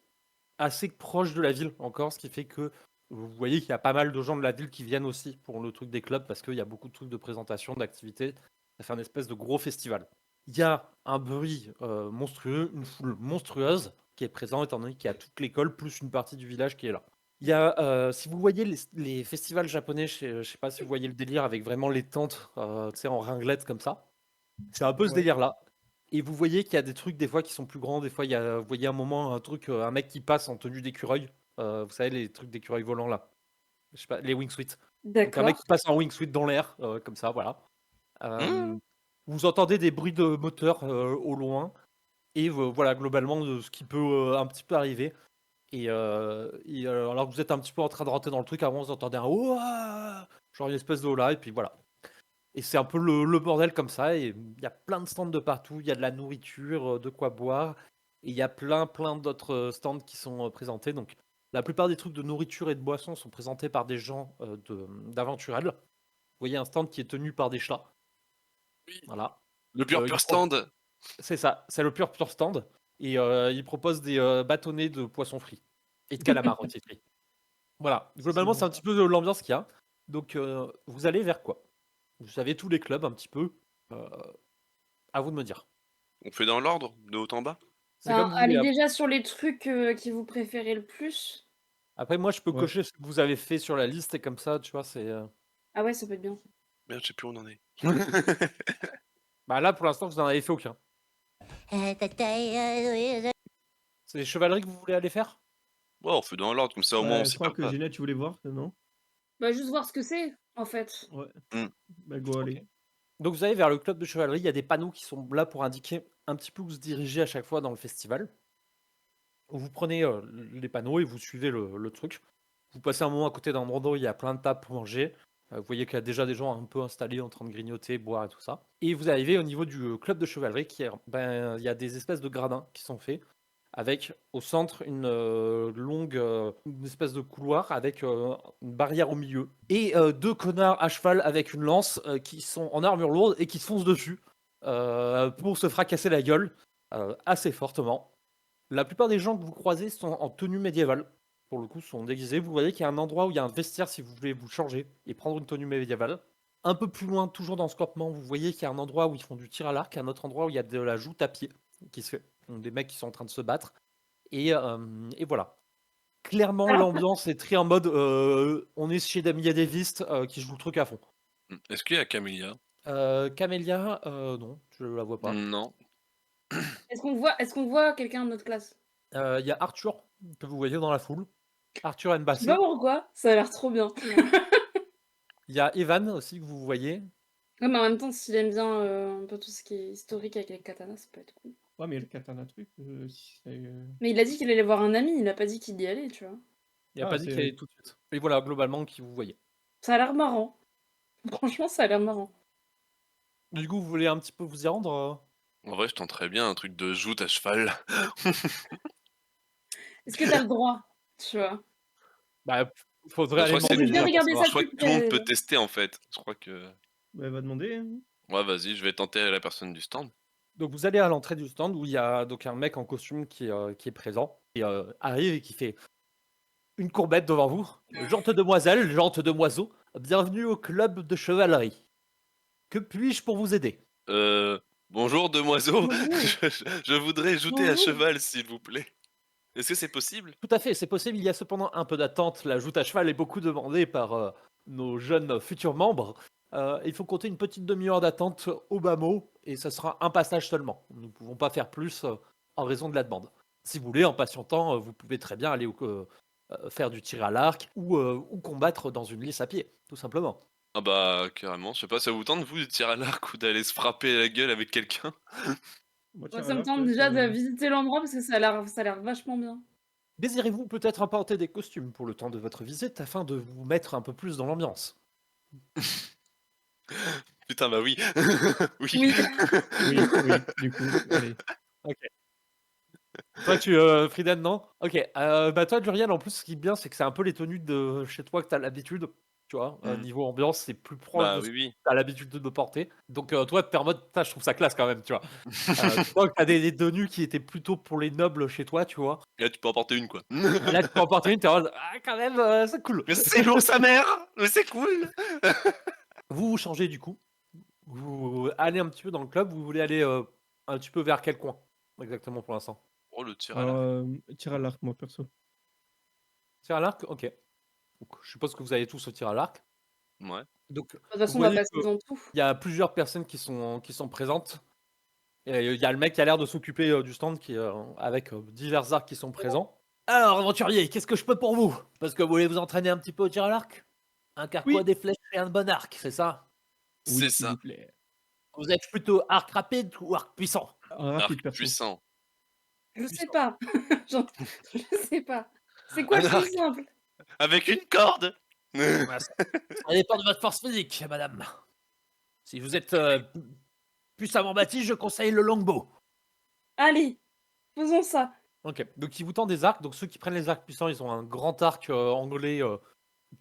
assez proche de la ville encore, ce qui fait que vous voyez qu'il y a pas mal de gens de la ville qui viennent aussi pour le truc des clubs, parce qu'il y a beaucoup de trucs de présentation, d'activités. Ça fait un espèce de gros festival. Il y a un bruit monstrueux, une foule monstrueuse qui est présente, étant donné qu'il y a toute l'école, plus une partie du village qui est là. Il y a, si vous voyez les festivals japonais, je sais pas si vous voyez le délire avec vraiment les tentes tu sais, en ringlette comme ça. C'est un peu ce
Ouais.
délire-là. Et vous voyez qu'il y a des trucs des fois qui sont plus grands. Des fois, vous voyez un moment un truc, un mec qui passe en tenue d'écureuil. Vous savez, les trucs d'écureuil volants là. Je sais pas, les wingsuits. Donc un mec
D'accord.
qui passe en wingsuit dans l'air, comme ça, voilà.
Mmh.
Vous entendez des bruits de moteur au loin. Et voilà, globalement, ce qui peut un petit peu arriver. Alors que vous êtes un petit peu en train de rentrer dans le truc, avant vous entendez un ouah, genre une espèce de hola, et puis voilà. Et c'est un peu le bordel comme ça, et il y a plein de stands de partout, il y a de la nourriture, de quoi boire, et il y a plein d'autres stands qui sont présentés. Donc la plupart des trucs de nourriture et de boissons sont présentés par des gens d'Aventurel. Vous voyez un stand qui est tenu par des chats.
Oui.
Voilà.
Le pur
Ils
stand.
C'est ça, c'est le pur stand. Et ils proposent des bâtonnets de poissons frits et de calamars aussi frits. Voilà, globalement
bon
c'est un
ça.
petit peu l'ambiance qu'il y a. Donc vous allez vers quoi? Vous savez tous les clubs un petit peu. euh, À vous de me dire.
On fait dans l'ordre, de haut en bas?
C'est
Ben,
comme vous voulez.
allez déjà sur les trucs que vous préférez le plus.
Après, moi, je peux
Ouais.
cocher ce que vous avez fait sur la liste et comme ça, tu vois, c'est.
Ah ouais, ça peut être bien.
Merde, je sais plus où on en est.
Bah là, pour l'instant, vous n'en avez fait aucun. C'est les chevaleries que vous voulez aller faire?
Ouais, on fait dans l'ordre, comme ça au moins on
Je
s'y
crois
perd
que
pas.
Génia, tu voulais voir, non?
Bah, juste voir ce que c'est, en fait.
Ouais.
Mmh.
Bah go, allez.
Donc, vous allez vers le club de chevalerie. Il y a des panneaux qui sont là pour indiquer un petit peu où se diriger à chaque fois dans le festival. Vous prenez les panneaux et vous suivez le truc. Vous passez un moment à côté d'un endroit où il y a plein de tables pour manger. Vous voyez qu'il y a déjà des gens un peu installés en train de grignoter, boire et tout ça. Et vous arrivez au niveau du club de chevalerie qui est, il y a des espèces de gradins qui sont faits avec au centre une longue, une espèce de couloir avec une barrière au milieu et deux connards à cheval avec une lance qui sont en armure lourde et qui se foncent dessus pour se fracasser la gueule assez fortement. La plupart des gens que vous croisez sont en tenue médiévale. Pour le coup, sont déguisés. Vous voyez qu'il y a un endroit où il y a un vestiaire si vous voulez vous changer et prendre une tenue médiévale. Un peu plus loin, toujours dans ce campement, vous voyez qu'il y a un endroit où ils font du tir à l'arc, un autre endroit où il y a de la joute à pied qui se fait. Donc des mecs qui sont en train de se battre. Et voilà. Clairement,
Alors,
l'ambiance est très en mode on est chez Damien Davis qui joue le truc à fond.
Est-ce qu'il y a Camélia?
Camélia, non, je la vois pas.
Non.
est-ce qu'on voit quelqu'un de notre classe?
Il y a Arthur que vous voyez dans la foule. Arthur
Je sais pas
Mbassé.
pourquoi, ça a l'air trop bien.
Il y a Evan aussi que vous voyez.
Ouais, mais en même temps, s'il aime bien un peu tout ce qui est historique avec les katanas, ça peut être cool.
Ouais, mais le katana truc, si c'est.
Mais il a dit qu'il allait voir un ami, il a pas dit qu'il y allait, tu vois.
Il a
Ah,
pas dit qu'il allait tout de suite. Et voilà, globalement, qui vous voyez.
Ça a l'air marrant. Franchement, ça a l'air marrant.
Du coup, vous voulez un petit peu vous y rendre
En vrai, je tenterais bien un truc de joute à cheval.
Est-ce que t'as le droit, tu vois?
Bah, faudrait
Bah, je
aller
crois que
demander
Bien
déjà pour
regarder
savoir.
Je
ça
crois
de
que
plus
tout le monde
près.
peut tester en fait. Je crois que.
Bah, va demander. Hein.
Ouais, vas-y, je vais tenter la personne du stand.
Donc, vous allez à l'entrée du stand où il y a donc un mec en costume qui est présent et arrive et qui fait une courbette devant vous. Jante demoiselle, jante demoiseau, bienvenue au club de chevalerie. Que puis-je pour vous aider?
Bonjour demoiseau,
Bonjour.
je voudrais jouter à
Bonjour.
cheval s'il vous plaît. Est-ce que c'est possible?
Tout à fait, c'est possible. Il y a cependant un peu d'attente. La joute à cheval est beaucoup demandée par nos jeunes futurs membres. Il faut compter une petite demi-heure d'attente au bas mot et ce sera un passage seulement. Nous ne pouvons pas faire plus en raison de la demande. Si vous voulez, en patientant, vous pouvez très bien aller faire du tir à l'arc ou combattre dans une lice à pied, tout simplement.
Ah bah carrément, je sais pas, ça vous tente vous de tirer à l'arc ou d'aller se frapper la gueule avec quelqu'un?
Moi,
Ouais,
tiens,
ça me
alors,
tente
ouais,
déjà de
ça-
visiter l'endroit parce que ça a l'air vachement bien.
Désirez-vous peut-être apporter des costumes pour le temps de votre visite afin de vous mettre un peu plus dans l'ambiance?
Putain bah oui. Oui.
Oui.
Oui, du coup, allez.
Toi, Frieden, non? Ok. Bah toi, Durian, en plus, ce qui est bien, c'est que c'est un peu les tenues de chez toi que t'as l'habitude. Tu vois, niveau ambiance, c'est plus proche
Bah
de ce
oui,
que
oui.
t'as l'habitude de porter. Donc toi, t'es en mode, je trouve ça classe quand même, tu vois. Toi, t'as des tenues qui étaient plutôt pour les nobles chez toi, tu vois.
Et là tu peux en porter une quoi.
Et là, tu peux en porter une, t'es en mode, quand même, c'est cool.
Mais c'est lourd sa mère! Mais c'est cool!
Vous changez du coup. Vous allez un petit peu dans le club. Vous voulez aller un petit peu vers quel coin exactement pour l'instant?
Oh le tir à
Alors,
l'arc.
tir à l'arc, moi, perso.
Tir à l'arc? Ok. Donc, je suppose que vous allez tous au tir à l'arc.
Ouais.
Donc,
De toute
vous
façon, on va
voyez
passer
que
dans tout.
il y a plusieurs personnes qui sont présentes. Et il y a le mec qui a l'air de s'occuper du stand avec divers arcs qui sont présents. Alors, aventurier, qu'est-ce que je peux pour vous? Parce que vous voulez vous entraîner un petit peu au tir à l'arc? Un carquois,
Oui.
des flèches et un bon arc, c'est ça?
C'est
Oui, s'il
ça.
vous plaît.
Vous êtes plutôt arc rapide ou arc puissant?
Un rapide,
Arc
perso.
puissant.
Je sais pas. Je sais pas. C'est quoi
Un
le plus
arc.
simple?
Avec une corde!
Ouais, ça dépend de votre force physique, madame. Si vous êtes puissamment bâti, je conseille le longbow.
Allez, faisons ça.
Ok, donc il vous tend des arcs. Donc ceux qui prennent les arcs puissants, ils ont un grand arc angolais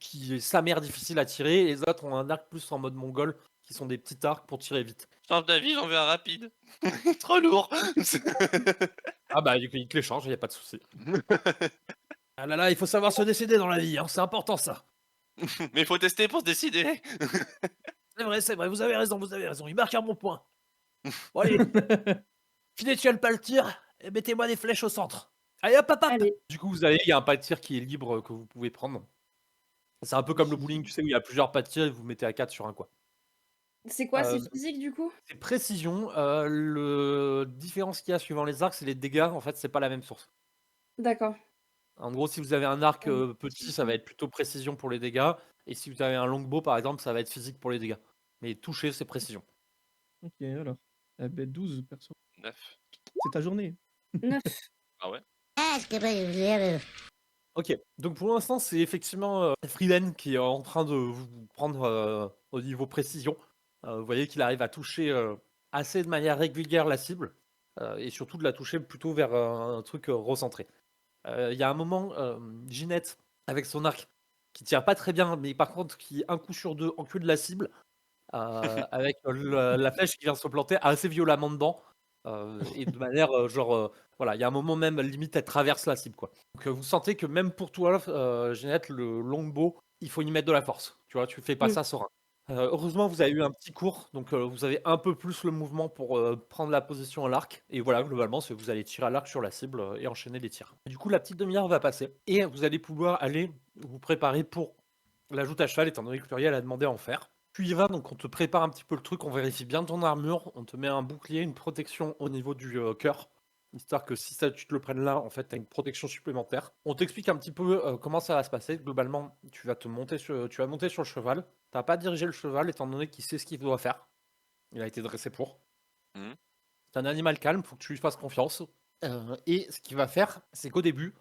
qui est sa mère difficile à tirer. Et les autres ont un arc plus en mode mongol, qui sont des petits arcs pour tirer vite.
Change d'avis, j'en veux un rapide. Trop lourd!
Ah bah ils te les changent, il n'y a pas de souci. Ah là là, il faut savoir se décider dans la vie, hein, c'est important ça.
Mais il faut tester pour se décider.
C'est vrai, vous avez raison, il marque un bon point. Bon allez, finissez le pas le tir et mettez-moi des flèches au centre. Allez hop hop hop.
Allez.
Du coup, vous allez, il y a un pas de tir qui est libre que vous pouvez prendre. C'est un peu comme le bowling, tu sais, où il y a plusieurs pas de tir et vous mettez à 4 sur un coin.
C'est quoi, c'est
Euh,
physique du coup?
C'est précision. Le différence qu'il y a suivant les arcs, c'est les dégâts. En fait, c'est pas la même source.
D'accord.
En gros, si vous avez un arc petit,
précision.
ça va être plutôt précision pour les dégâts. Et si vous avez un longbow, par exemple, ça va être physique pour les dégâts. Mais toucher, c'est précision.
Ok, alors. Eh ben, 12, perso.
9.
C'est ta journée.
9.
Ah ouais?
Est-ce que vous
Ok, donc pour l'instant, c'est effectivement Frieden qui est en train de vous prendre au niveau précision. Vous voyez qu'il arrive à toucher assez de manière régulière la cible et surtout de la toucher plutôt vers un truc recentré. Il y a un moment, Ginette, avec son arc, qui tire pas très bien, mais par contre qui, un coup sur deux, encule la cible avec la flèche qui vient se planter assez violemment dedans. Et de manière voilà, il y a un moment même limite elle traverse la cible quoi. Donc vous sentez que même pour toi Ginette, le longbow, il faut y mettre de la force, tu vois, tu fais pas
Oui.
ça serein. Heureusement vous avez eu un petit cours, donc vous avez un peu plus le mouvement pour prendre la position à l'arc, et voilà, globalement c'est vous allez tirer à l'arc sur la cible et enchaîner les tirs. Du coup la petite demi-heure va passer et vous allez pouvoir aller vous préparer pour la joute à cheval, étant donné que Pluriel a demandé à en faire. Tu y vas, donc on te prépare un petit peu le truc, on vérifie bien ton armure, on te met un bouclier, une protection au niveau du cœur, histoire que si ça, tu te le prennes là, en fait, tu as une protection supplémentaire. On t'explique un petit peu comment ça va se passer. Globalement, tu vas monter sur le cheval. Tu n'as pas dirigé le cheval, étant donné qu'il sait ce qu'il doit faire. Il a été dressé pour.
Mhm.
C'est un animal calme, il faut que tu lui fasses confiance. Et ce qu'il va faire, c'est qu'au début,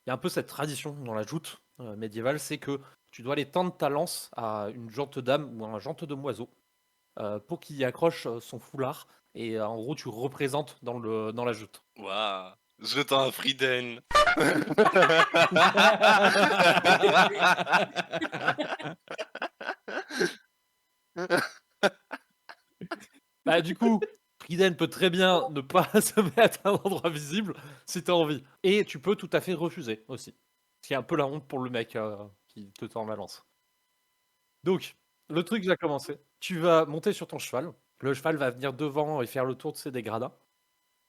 il y a un peu cette tradition dans la joute médiévale, c'est que tu dois aller tendre ta lance à une jante dame ou à un jante demoiseau pour qu'il y accroche son foulard. Et en gros, tu représentes dans la joute.
Waouh! Je tends un Frieden.
Bah, du coup, Friden peut très bien ne pas se mettre à un endroit visible si tu as envie. Et tu peux tout à fait refuser aussi. C'est un peu la honte pour le mec qui te tend la lance. Donc, le truc va commencer. Tu vas monter sur ton cheval. Le cheval va venir devant et faire le tour de ses gradins.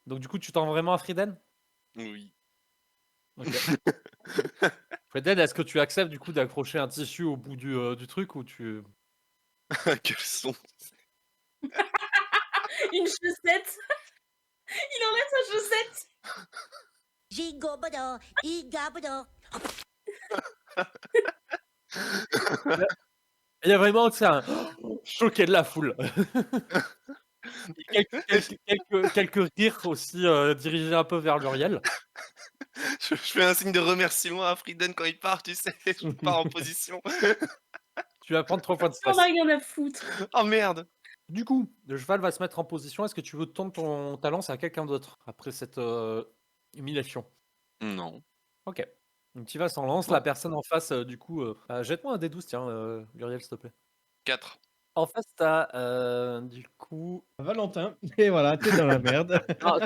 Donc, du coup, tu tends vraiment à Frieden?
Oui.
Ok. Frieden, est-ce que tu acceptes du coup d'accrocher un tissu au bout du truc ou tu.
Quel son.
Une chaussette. Il enlève sa chaussette.
Gigobodo, igabodo.
Il y a vraiment un choqué de la foule. Et quelques rires aussi dirigés un peu vers Luriel.
Je fais un signe de remerciement à Frieden quand il part, tu sais. Je pars en position.
Tu vas prendre 3 points de
On
stress.
a rien à foutre.
Oh merde.
Du coup, le cheval va se mettre en position. Est-ce que tu veux tendre ta lance à quelqu'un d'autre après cette humiliation?
Non.
Ok. Donc tu vas sans lance.
Bon.
La personne en face, du coup, jette-moi un D12, tiens, Luriel, s'il te plaît.
4.
En face, t'as du coup.
Valentin. Et voilà, t'es dans la merde.
Non,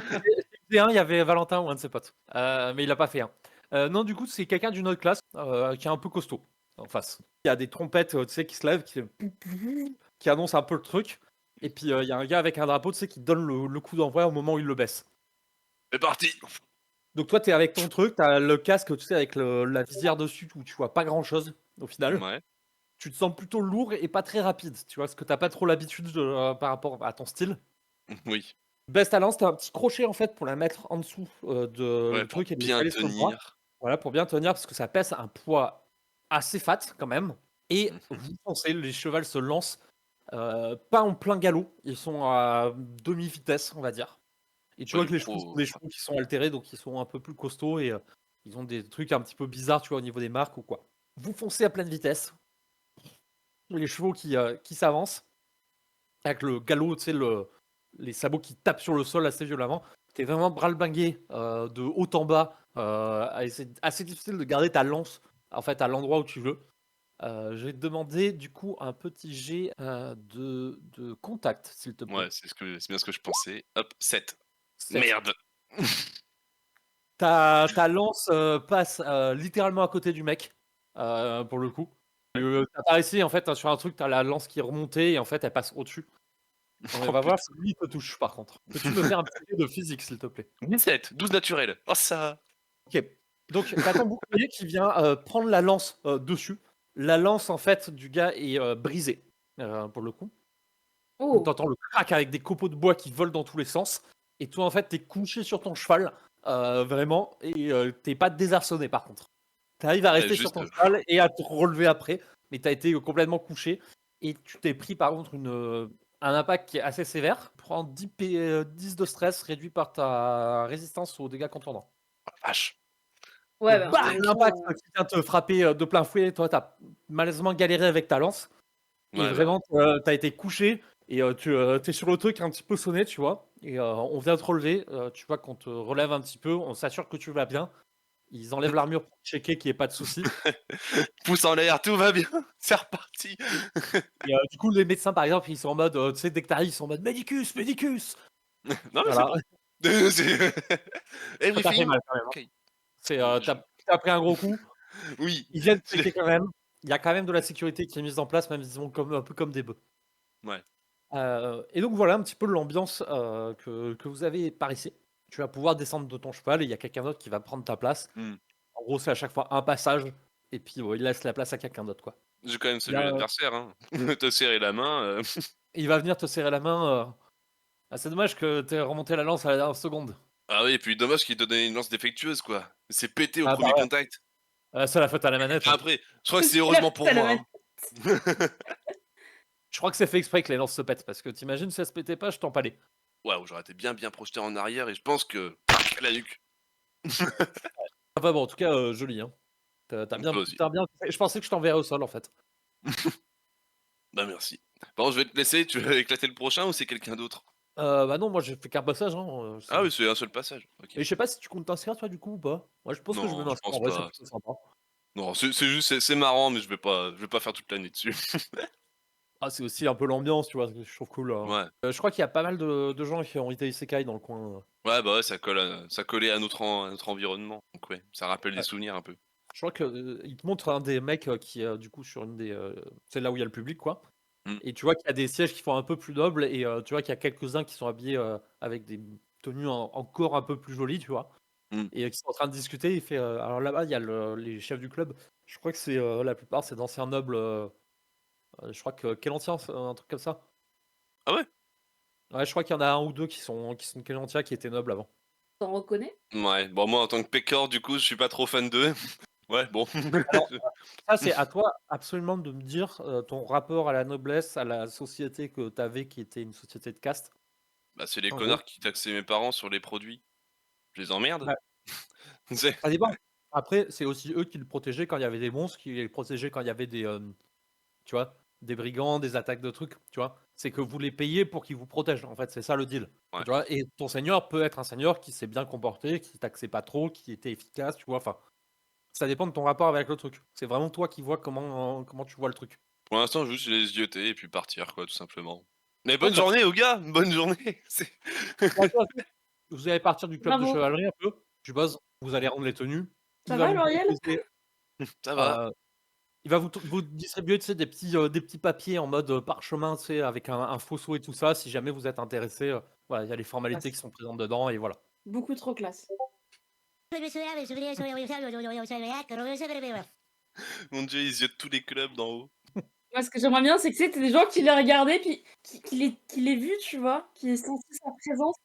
c'était un, il y avait Valentin ou un de ses potes. Mais il a pas fait un. Non, du coup, c'est quelqu'un d'une autre classe qui est un peu costaud en face. Il y a des trompettes, tu sais, qui se lèvent, qui annoncent un peu le truc. Et puis, il y a un gars avec un drapeau, tu sais, qui donne le coup d'envoi au moment où il le baisse.
C'est parti.
Donc, toi, t'es avec ton truc, t'as le casque, tu sais, avec la visière dessus, où tu vois pas grand-chose, au final.
Ouais.
Tu te sens plutôt lourd et pas très rapide, tu vois, parce que t'as pas trop l'habitude par rapport à ton style.
Oui.
Baisse ta lance, t'as un petit crochet, en fait, pour la mettre en dessous de
Ouais,
le
pour
truc et de
bien
l'étaler sur le bras.
tenir.
Voilà, pour bien tenir, parce que ça pèse un poids assez fat, quand même. Et
Mhm.
vous foncez, les chevals se lancent, pas en plein galop, ils sont à demi-vitesse, on va dire. Et tu
Ouais,
vois que les chevaux sont des chevaux qui sont altérés, donc ils sont un peu plus costauds et ils ont des trucs un petit peu bizarres, tu vois, au niveau des marques ou quoi. Vous foncez à pleine vitesse, les chevaux qui s'avancent, avec le galop, tu sais, les sabots qui tapent sur le sol assez violemment. T'es vraiment bras-le-bangué de haut en bas. C'est assez difficile de garder ta lance en fait à l'endroit où tu veux. Je vais te demander du coup un petit jet de contact, s'il te plaît.
Ouais, c'est bien ce que je pensais. Hop, 7.
Sept.
Merde.
Ta lance passe littéralement à côté du mec, pour le coup. T'as pas réussi en fait sur un truc, t'as la lance qui est remontée et en fait elle passe au-dessus. On
Oh,
va voir
putain.
si lui te touche par contre. Peux-tu me faire un petit jet de physique, s'il te plaît?
17, 12 naturel. Oh ça.
Ok. Donc, t'as ton bouclier qui vient prendre la lance dessus. La lance, en fait, du gars est brisée, pour le coup. Donc,
Oh.
t'entends le crack avec des copeaux de bois qui volent dans tous les sens. Et toi, en fait, t'es couché sur ton cheval, vraiment, et t'es pas désarçonné, par contre. T'arrives à rester sur
Juste.
ton cheval et à te relever après, mais t'as été complètement couché. Et tu t'es pris, par contre, un impact qui est assez sévère. Tu prends 10 de stress réduit par ta résistance aux dégâts contondants.
Vache.
Ouais, bah, en
Bah,
même
l'impact
temps,
qui vient te frapper de plein fouet, toi, t'as malheureusement galéré avec ta lance. Et
Ouais,
vraiment, t'as été couché et tu es sur le truc un petit peu sonné, tu vois. Et on vient te relever. Tu vois qu'on te relève un petit peu, on s'assure que tu vas bien. Ils enlèvent l'armure pour checker qu'il n'y ait pas de souci.
pouce en l'air, tout va bien. C'est reparti.
Et du coup, les médecins, par exemple, ils sont en mode, tu sais, dès que t'arrives, ils sont en mode Medicus, Medicus.
Non, mais
Voilà,
c'est bon.
ça t'a fait
Everything.
mal quand même.
Ok.
T'as pris un gros coup.
Oui.
Ils viennent checker quand même. Il y a quand même de la sécurité qui est mise en place, même s'ils vont un peu comme des bœufs.
Ouais.
Et donc voilà un petit peu l'ambiance que vous avez par ici. Tu vas pouvoir descendre de ton cheval et il y a quelqu'un d'autre qui va prendre ta place.
Hmm.
En gros, c'est à chaque fois un passage et puis il laisse la place à quelqu'un d'autre, quoi.
J'ai quand même
Il,
salué l'adversaire. Hein. Te serrer la main.
il va venir te serrer la main. Ah, c'est dommage que tu aies remonté la lance à la dernière seconde.
Ah oui, et puis dommage qu'il te donnait une lance défectueuse, quoi. C'est pété au
Ah bah
premier
ouais,
contact.
c'est la faute à la manette. Hein.
Après, je crois que c'est
C'est la
heureusement
faute
pour
à la
moi. Hein.
Je crois que c'est fait exprès que les lances se pètent parce que t'imagines si elles se pétaient pas, je t'en palais.
Waouh, j'aurais été bien projeté en arrière et je pense que la nuque.
Enfin bon, en tout cas, joli. Hein. T'as bien,
Toi aussi.
Je pensais que je t'enverrais au sol en fait.
Bah merci. Bon, je vais te laisser. Tu veux éclater le prochain ou c'est quelqu'un d'autre?
Bah non, moi j'ai fait qu'un passage. Hein,
Ah oui, c'est un seul passage. Ok.
Et je sais pas si tu comptes t'inscrire toi du coup ou pas. Moi je pense que je vais
Non, je
m'inscrire en
pense
vrai, c'est
pas.
plutôt sympa.
Non, c'est juste, c'est marrant, mais je vais pas faire toute l'année dessus.
Ah, c'est aussi un peu l'ambiance, tu vois, que je trouve cool.
Ouais.
Je crois qu'il y a pas mal de gens qui ont été isekai dans le coin.
Ouais, bah ouais, ça collait à notre environnement. Donc ouais, ça rappelle des
Ouais.
souvenirs un peu.
Je crois que il te montre un des mecs qui du coup sur une des c'est là où il y a le public quoi. Et tu vois qu'il y a des sièges qui font un peu plus nobles et tu vois qu'il y a quelques-uns qui sont habillés avec des tenues encore un peu plus jolies, tu vois.
Mm.
Et qui sont en train de discuter. Il fait alors là-bas il y a les chefs du club. Je crois que c'est la plupart c'est d'anciens nobles. Je crois que quel ancien un truc comme ça.
Ah ouais?
Ouais, je crois qu'il y en a un ou deux qui sont quel ancien qui étaient nobles avant.
T'en reconnais?
Ouais, bon moi en tant que pécor du coup je suis pas trop fan d'eux. Ouais, bon.
Alors, ça, c'est à toi absolument de me dire ton rapport à la noblesse, à la société que tu avais, qui était une société de caste.
Bah c'est les
En
connards
gros.
qui taxaient mes parents sur les produits. Je les emmerde.
Bah,
C'est-
ça dépend. Après, c'est aussi eux qui le protégeaient quand il y avait des monstres, qui les protégeaient quand il y avait des, tu vois, des brigands, des attaques de trucs, tu vois. C'est que vous les payez pour qu'ils vous protègent, en fait, c'est ça le deal.
Ouais.
Tu vois, et ton seigneur peut être un seigneur qui s'est bien comporté, qui taxait pas trop, qui était efficace, tu vois, enfin. Ça dépend de ton rapport avec le truc. C'est vraiment toi qui vois comment tu vois le truc.
Pour l'instant juste les yeuter et puis partir quoi tout simplement. Mais
Toi,
bonne journée aux gars, bonne journée.
Vous allez partir du club de
Bravo.
chevalerie un peu, je suppose. Vous allez rendre les tenues.
Ça
Il va
va,
vous
Lauriel?
proposer,
Ça va.
il va vous distribuer, tu sais, des petits papiers en mode parchemin, tu sais, avec un fausceau et tout ça. Si jamais vous êtes intéressé, voilà, il y a les formalités qui sont présentes dedans et voilà.
Beaucoup trop classe.
Mon dieu, ils yeutent tous les clubs d'en haut.
Moi, ce que j'aimerais bien, c'est que c'était des gens qui les regardaient, puis qui les vu, tu vois, qui est senti sa présence,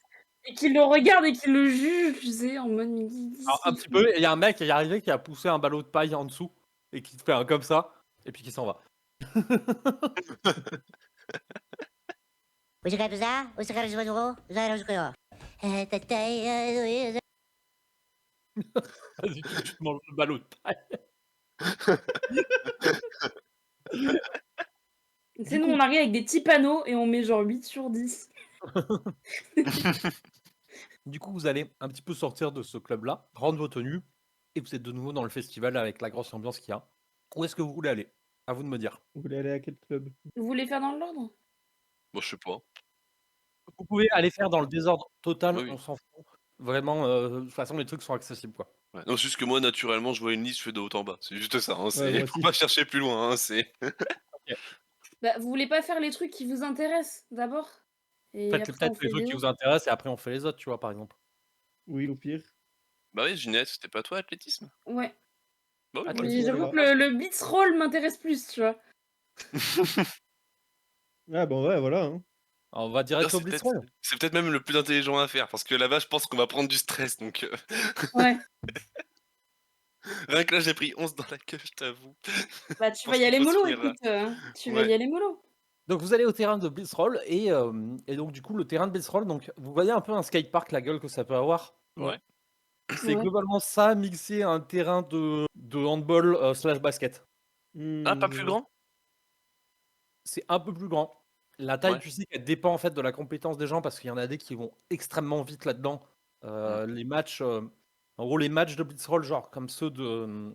et qui le regardent et qui le jugent, tu sais, en mode mais dis
Alors,
ce
un
qu'il
petit
fait.
peu, et il y a un mec qui est arrivé qui a poussé un ballot de paille en dessous et qui te fait un comme ça, et puis qui s'en va. Vas-y, tu te manges le ballot de paille.
Tu sais, nous, on arrive avec des petits panneaux et on met genre 8 sur 10.
Du coup, vous allez un petit peu sortir de ce club-là, prendre vos tenues, et vous êtes de nouveau dans le festival avec la grosse ambiance qu'il y a. Où est-ce que vous voulez aller? À vous de me dire.
Vous voulez aller à quel club?
Vous voulez faire dans l'ordre?
Bon, je sais pas.
Vous pouvez aller faire dans le désordre total,
Oui, oui.
on s'en fout. Vraiment, de toute façon, les trucs sont accessibles, quoi.
Ouais. Non, c'est juste que moi, naturellement, je vois une liste, je fais de haut en bas. C'est juste ça. Hein. C'est...
moi
Faut
aussi.
pas chercher plus loin. Hein. C'est...
Bah, vous voulez pas faire les trucs qui vous intéressent d'abord? Et
Faites
après, on
peut-être les
fait
trucs
les
qui
autres?
vous intéressent, et après, on fait les autres, tu vois, par exemple.
Oui, au pire.
Bah oui, Ginette, c'était pas toi, athlétisme?
Ouais.
Bah oui,
Attends,
voilà.
Mais j'avoue
voilà.
que le beats roll m'intéresse plus, tu vois.
Ah bon, ouais, voilà. Hein.
Alors, on va
Non,
direct au Blitzroll.
c'est peut-être même le plus intelligent à faire, parce que là-bas, je pense qu'on va prendre du stress, donc...
Ouais.
Rien que là, j'ai pris 11 dans la queue, je t'avoue.
Bah,
Je
tu vas
pense
y
qu'il
aller
faut se
mollo,
finir là.
écoute, tu vas
Ouais.
y aller mollo.
Donc, vous allez au terrain de Blitzroll, et donc, du coup, le terrain de Blitzroll, donc, vous voyez un peu un skatepark, la gueule que ça peut avoir.
Ouais.
C'est
Ouais.
globalement ça, mixé à un terrain de handball slash basket.
Ah, pas
Je
plus
vois.
grand?
C'est un peu plus grand. La taille,
Ouais.
tu sais qu'elle dépend en fait de la compétence des gens parce qu'il y en a des qui vont extrêmement vite là-dedans. Les matchs, en gros, les matchs de Blitzroll, genre comme ceux de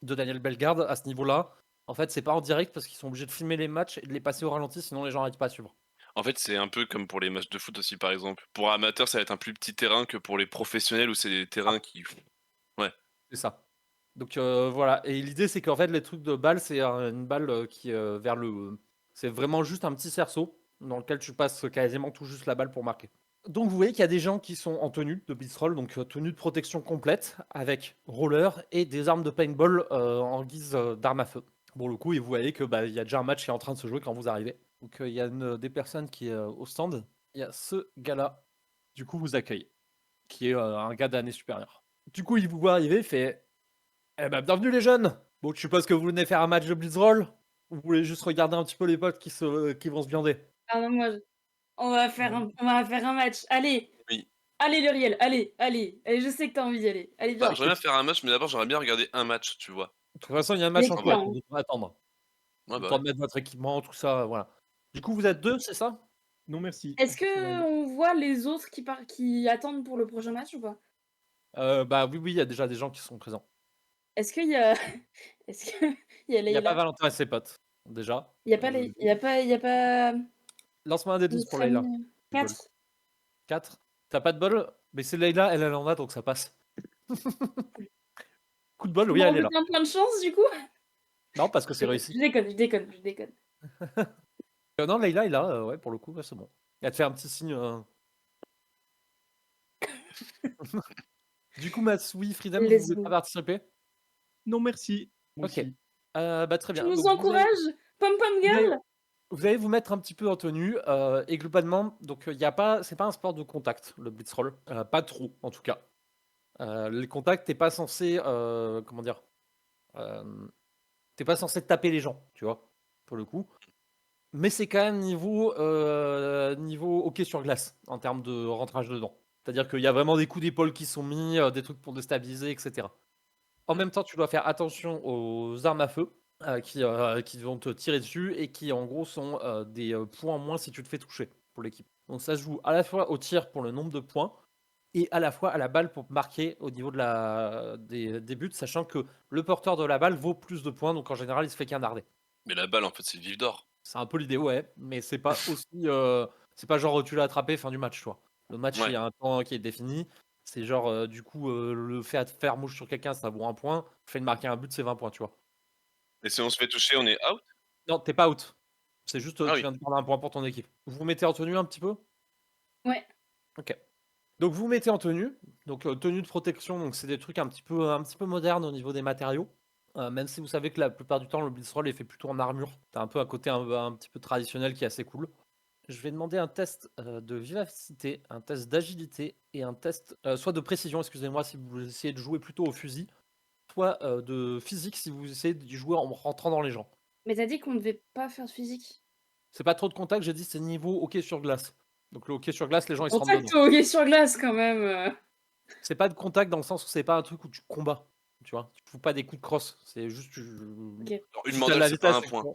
Daniel Bellegarde, à ce niveau-là, en fait, c'est pas en direct parce qu'ils sont obligés de filmer les matchs et de les passer au ralenti, sinon les gens n'arrivent pas à suivre.
En fait, c'est un peu comme pour les matchs de foot aussi, par exemple. Pour amateurs, ça va être un plus petit terrain que pour les professionnels où c'est des terrains qui... Ouais.
C'est ça. Donc voilà. Et l'idée, c'est qu'en fait, les trucs de balle, c'est une balle qui est vers le. C'est vraiment juste un petit cerceau dans lequel tu passes quasiment tout juste la balle pour marquer. Donc vous voyez qu'il y a des gens qui sont en tenue de blitzroll, donc tenue de protection complète, avec roller et des armes de paintball en guise d'arme à feu. Pour le coup, et vous voyez que il y a déjà un match qui est en train de se jouer quand vous arrivez. Donc il y a des personnes qui est au stand. Il y a ce gars-là, du coup, vous accueille, qui est un gars d'année supérieure. Du coup, il vous voit arriver, il fait eh ben, bienvenue les jeunes. Bon, je suppose que vous venez faire un match de blitzroll ou vous voulez juste regarder un petit peu les potes qui vont se viander.
Ah non, moi, on va faire un match. Allez,
Oui.
allez Luriel, allez, allez. Allez, je sais que t'as envie d'y aller. Allez,
Bah,
viens.
j'aimerais bien faire un match, mais d'abord, j'aimerais bien regarder un match, tu vois.
De toute façon, il y a un
Il
match
est
en
Ah
cours,
ouais.
temps.
donc vous devrez attendre.
Ouais,
Le
bah
temps
ouais.
de mettre votre équipement, tout ça, voilà. Du coup, vous êtes deux, c'est ça?
Non, merci.
Est-ce
Je suis
que on voit les autres qui attendent pour le prochain match ou pas?
Bah oui, il y a déjà des gens qui sont présents.
Est-ce qu'il y a est-ce qu'il y a
Il n'y a pas
Leïla?
Valentin et ses potes, déjà.
Il y a pas les il y a pas
Lance-moi un des 10
notre
pour Leïla.
ami?
Du bol.
4?
4. T'as pas de bol? Mais c'est Leïla, elle en a, donc ça passe. Coup de bol,
Je
oui,
me
elle est là.
rajoute un point de chance, du coup?
Non, parce que c'est
Je
réussi.
déconne, je déconne, je déconne.
Non, Leïla est là, ouais, pour le coup, ouais, c'est bon. Elle te fait un petit signe. Du coup, Matsui, Freedom, vous
Let's
voulez pas
go.
participer?
Non, merci. Moi
Ok.
aussi.
Bah, très
Tu
bien.
nous
Donc,
encourages? Pom pom
vous allez-
girl?
vous allez vous mettre un petit peu en tenue et globalement, donc il y a pas, c'est pas un sport de contact, le blitzroll, pas trop en tout cas. Les contacts, t'es pas censé, comment dire, euh, t'es pas censé taper les gens, tu vois, pour le coup. Mais c'est quand même niveau hockey sur glace en termes de rentrage dedans. C'est-à-dire qu'il y a vraiment des coups d'épaule qui sont mis, des trucs pour déstabiliser, etc. En même temps, tu dois faire attention aux armes à feu qui vont te tirer dessus et qui, en gros, sont des points en moins si tu te fais toucher pour l'équipe. Donc, ça se joue à la fois au tir pour le nombre de points et à la fois à la balle pour marquer au niveau des buts, sachant que le porteur de la balle vaut plus de points, donc en général, il se fait canarder.
Mais la balle, en fait, c'est le vif d'or.
C'est un peu l'idée, ouais, mais c'est pas aussi. C'est pas genre tu l'as attrapé fin du match, tu vois. Le match, il
Ouais.
y a un temps qui est défini. C'est genre, du coup, le fait de faire mouche sur quelqu'un, ça vaut un point. Le fait de marquer un but, c'est 20 points, tu vois.
Et si on se fait toucher, on est out?
Non, t'es pas out. C'est juste,
Ah
tu
oui.
viens de perdre un point pour ton équipe. Vous vous mettez en tenue un petit peu?
Ouais.
Ok. Donc vous vous mettez en tenue. Donc tenue de protection, donc c'est des trucs un petit peu modernes au niveau des matériaux. Même si vous savez que la plupart du temps, le blitzroll est fait plutôt en armure. T'as un peu un côté un petit peu traditionnel qui est assez cool. Je vais demander un test de vivacité, un test d'agilité et un test soit de précision, excusez-moi, si vous essayez de jouer plutôt au fusil, soit de physique si vous essayez d'y jouer en rentrant dans les gens.
Mais t'as dit qu'on devait pas faire de physique.
C'est pas trop de contact, j'ai dit c'est niveau hockey sur glace. Donc le hockey sur glace, les gens ils se rentrent
Contact
dedans.
au hockey sur glace, quand même.
C'est pas de contact dans le sens où c'est pas un truc où tu combats, tu vois. Tu fous pas des coups de crosse, c'est juste
Ok.
Alors, une
si t'as de
mandale,
la
c'est pas
vitesse,
un
c'est que
point.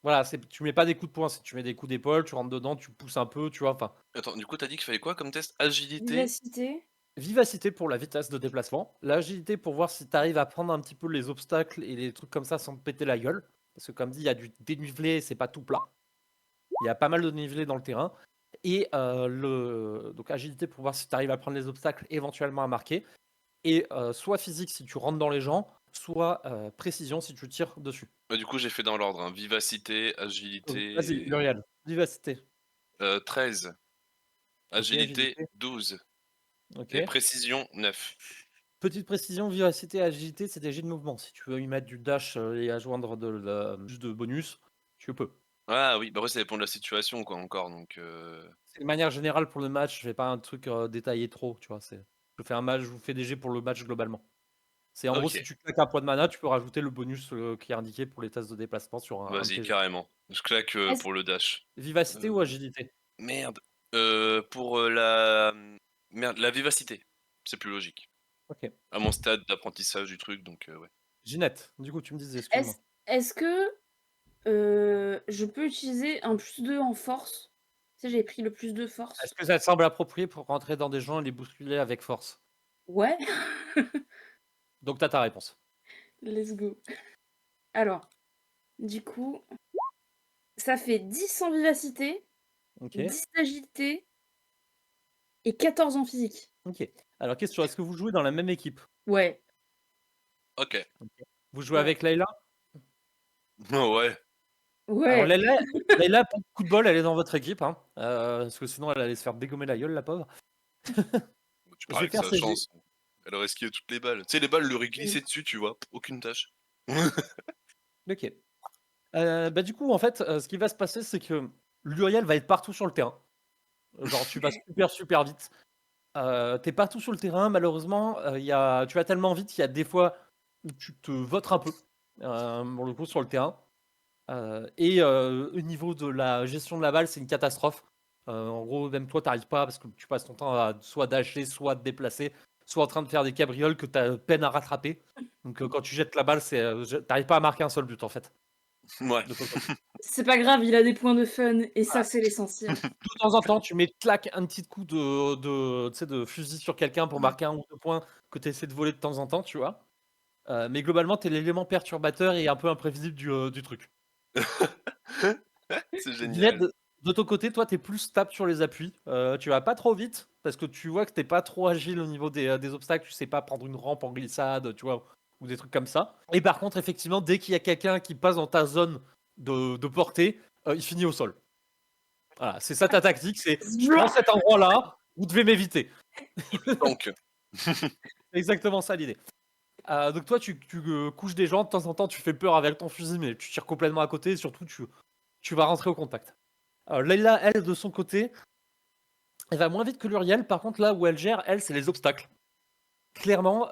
voilà, tu mets pas des coups de poing, tu mets des coups d'épaule, tu rentres dedans, tu pousses un peu, tu vois. Enfin,
Attends, du coup, t'as dit qu'il fallait quoi comme test? Agilité?
Vivacité.
vivacité pour la vitesse de déplacement, l'agilité pour voir si tu arrives à prendre un petit peu les obstacles et les trucs comme ça sans te péter la gueule. Parce que comme dit, il y a du dénivelé, c'est pas tout plat. Il y a pas mal de dénivelé dans le terrain. Et donc agilité pour voir si tu arrives à prendre les obstacles, éventuellement à marquer. Et soit physique si tu rentres dans les gens, soit précision si tu tires dessus.
Bah, du coup, j'ai fait dans l'ordre, hein. Vivacité,
Vas-y,
agilité,
Muriel. Vivacité.
13.
Ok,
Agilité,
agilité.
12.
Ok.
Et précision, 9.
Petite précision, vivacité, agilité, c'est des jets de mouvement. Si tu veux y mettre du dash et à joindre juste de bonus, tu peux.
Ah oui, bah après, ça dépend de la situation, quoi, encore, donc
C'est de manière générale pour le match, je fais pas un truc détaillé trop, tu vois. Je fais un match, je vous fais des jets pour le match globalement. C'est en gros, si
OK.
tu claques un point de mana, tu peux rajouter le bonus qui est indiqué pour les tests de déplacement sur un de
Vas-y,
tes jets.
carrément. Je claque,
Est-ce
pour le dash.
Vivacité ou
Heu,
agilité?
merde, pour, merde, la vivacité. C'est plus logique.
Ok.
À mon stade d'apprentissage du truc, donc ouais.
Ginette, du coup, tu me disais,
est-ce
excuse-moi.
est-ce que je peux utiliser un +2 en force? Tu sais, j'avais pris le +2 force.
Est-ce que ça te semble approprié pour rentrer dans des gens et les bousculer avec force?
Ouais,
Donc, t'as ta réponse.
let's go. Alors, du coup, ça fait 10 en vivacité,
Ok.
10 d'agilité et 14 en physique.
Ok. Alors, question, est-ce que vous jouez dans la même équipe?
Ouais,
OK.
Vous jouez
ouais,
avec Layla?
Ouais.
Alors,
ouais.
Layla, pour le coup de bol, elle est dans votre équipe, hein, parce que sinon, elle allait se faire dégommer la gueule, la pauvre.
Tu
Je vais
paries que
faire
sa
ses jets.
chance. Elle aurait esquivé toutes les balles. Tu sais, les balles lui auraient glissé dessus, tu vois? Aucune tâche.
Ok. Bah, du coup, en fait, ce qui va se passer, c'est que Luriel va être partout sur le terrain. Genre, tu vas super vite. T'es partout sur le terrain, malheureusement, tu vas tellement vite qu'il y a des fois où tu te votres un peu, pour le coup, sur le terrain. Et au niveau de la gestion de la balle, c'est une catastrophe. En gros, même toi, t'arrives pas parce que tu passes ton temps à soit dasher, soit te déplacer, soit en train de faire des cabrioles que t'as peine à rattraper. Donc quand tu jettes la balle, t'arrives pas à marquer un seul but en fait.
Ouais.
Donc,
C'est pas grave, il a des points de fun et ça, c'est l'essentiel.
de temps en temps, tu mets clac un petit coup tu sais, de fusil sur quelqu'un pour marquer un ou deux points que tu essaies de voler de temps en temps, tu vois. Mais globalement, tu es l'élément perturbateur et un peu imprévisible du truc.
C'est
Ginette,
génial.
De ton côté, toi, t'es plus stable sur les appuis. Tu vas pas trop vite parce que tu vois que t'es pas trop agile au niveau des obstacles. Tu sais pas prendre une rampe en glissade, tu vois, ou des trucs comme ça. Et par contre, effectivement, dès qu'il y a quelqu'un qui passe dans ta zone de portée, il finit au sol. Voilà, c'est ça ta tactique. C'est je prends cet endroit-là, vous devez m'éviter.
Donc,
C'est exactement ça l'idée. Donc toi, tu couches des gens, de temps en temps, tu fais peur avec ton fusil, mais tu tires complètement à côté, et surtout, tu vas rentrer au contact. Layla, elle, de son côté, elle va moins vite que Luriel. Par contre, là où elle gère, elle, c'est les obstacles. Clairement,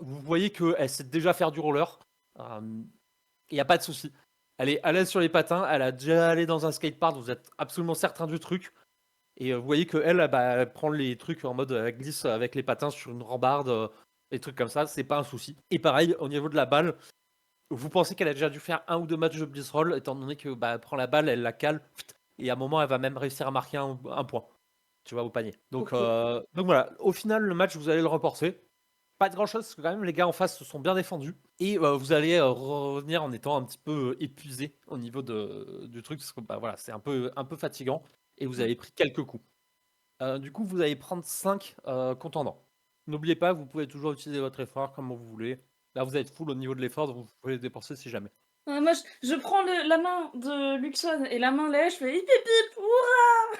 vous voyez qu'elle sait déjà faire du roller. Il n'y a pas de souci. Elle est à l'aise sur les patins, elle a déjà allé dans un skatepark, vous êtes absolument certain du truc. Et vous voyez qu'elle, elle prend les trucs en mode elle glisse avec les patins sur une rambarde, des trucs comme ça, c'est pas un souci. Et pareil, au niveau de la balle, vous pensez qu'elle a déjà dû faire 1 ou 2 matchs de Bliss Roll, étant donné que elle prend la balle, elle la cale, et à un moment, elle va même réussir à marquer un point, tu vois, au panier. Donc, donc voilà, au final, le match, vous allez le remporter. Pas de grand chose, parce que quand même, les gars en face se sont bien défendus. Et vous allez revenir en étant un petit peu épuisé au niveau du truc, parce que voilà, c'est un peu fatigant. Et vous avez pris quelques coups. Du coup, vous allez prendre 5 contendants. N'oubliez pas, vous pouvez toujours utiliser votre effort comme vous voulez. Là, vous êtes full au niveau de l'effort, donc vous pouvez le dépenser si jamais.
Moi, je prends la main de Luxon et la main Lèche, je fais hip hip hip,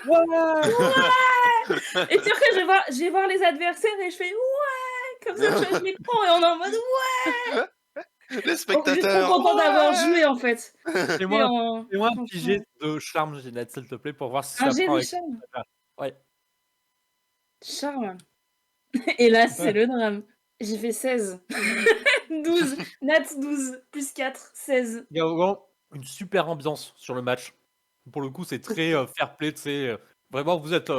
hurrah! Ouais! Et puis après, je vais voir les adversaires et je fais ouais! Comme ça, je les prends et on est en mode ouais!
les
Je suis
spectateurs.
trop content d'avoir joué en fait.
Fais-moi un
franchement.
petit jet de charme, Ginette, s'il te plaît, pour voir si
Un
ça
jet
prend
de
avec.
charme.
Ouais.
Charme. Et là, c'est le drame. J'ai fait 16. 12. Nat 12. Plus 4. 16.
Il y a vraiment une super ambiance sur le match. Pour le coup, c'est très fair play, tu sais. Vraiment, vous êtes.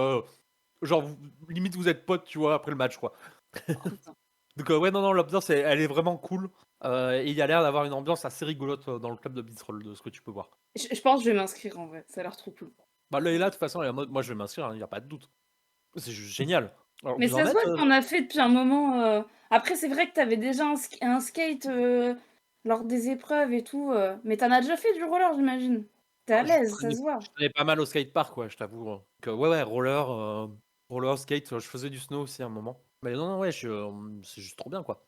Genre, limite, vous êtes potes, tu vois, après le match, quoi.
Oh, putain.
Donc, ouais, non, l'ambiance, elle est vraiment cool. Et il y a l'air d'avoir une ambiance assez rigolote dans le club de Beatsroll, de ce que tu peux voir.
Je pense que je vais m'inscrire en vrai. Ça a l'air trop cool.
Layla, de toute façon, elle est en mode, moi, je vais m'inscrire, il n'y a pas de doute. C'est juste génial. Alors,
Mais
vous en
ça se voit
êtes,
que t'en as fait depuis un moment. Après, c'est vrai que t'avais déjà un skate lors des épreuves et tout. Mais t'en as déjà fait du roller, j'imagine. T'es à l'aise, ça se voit.
Je connais pas mal au skatepark, quoi, je t'avoue. Donc, ouais, roller, skate, je faisais du snow aussi à un moment. Mais non, ouais, c'est juste trop bien, quoi.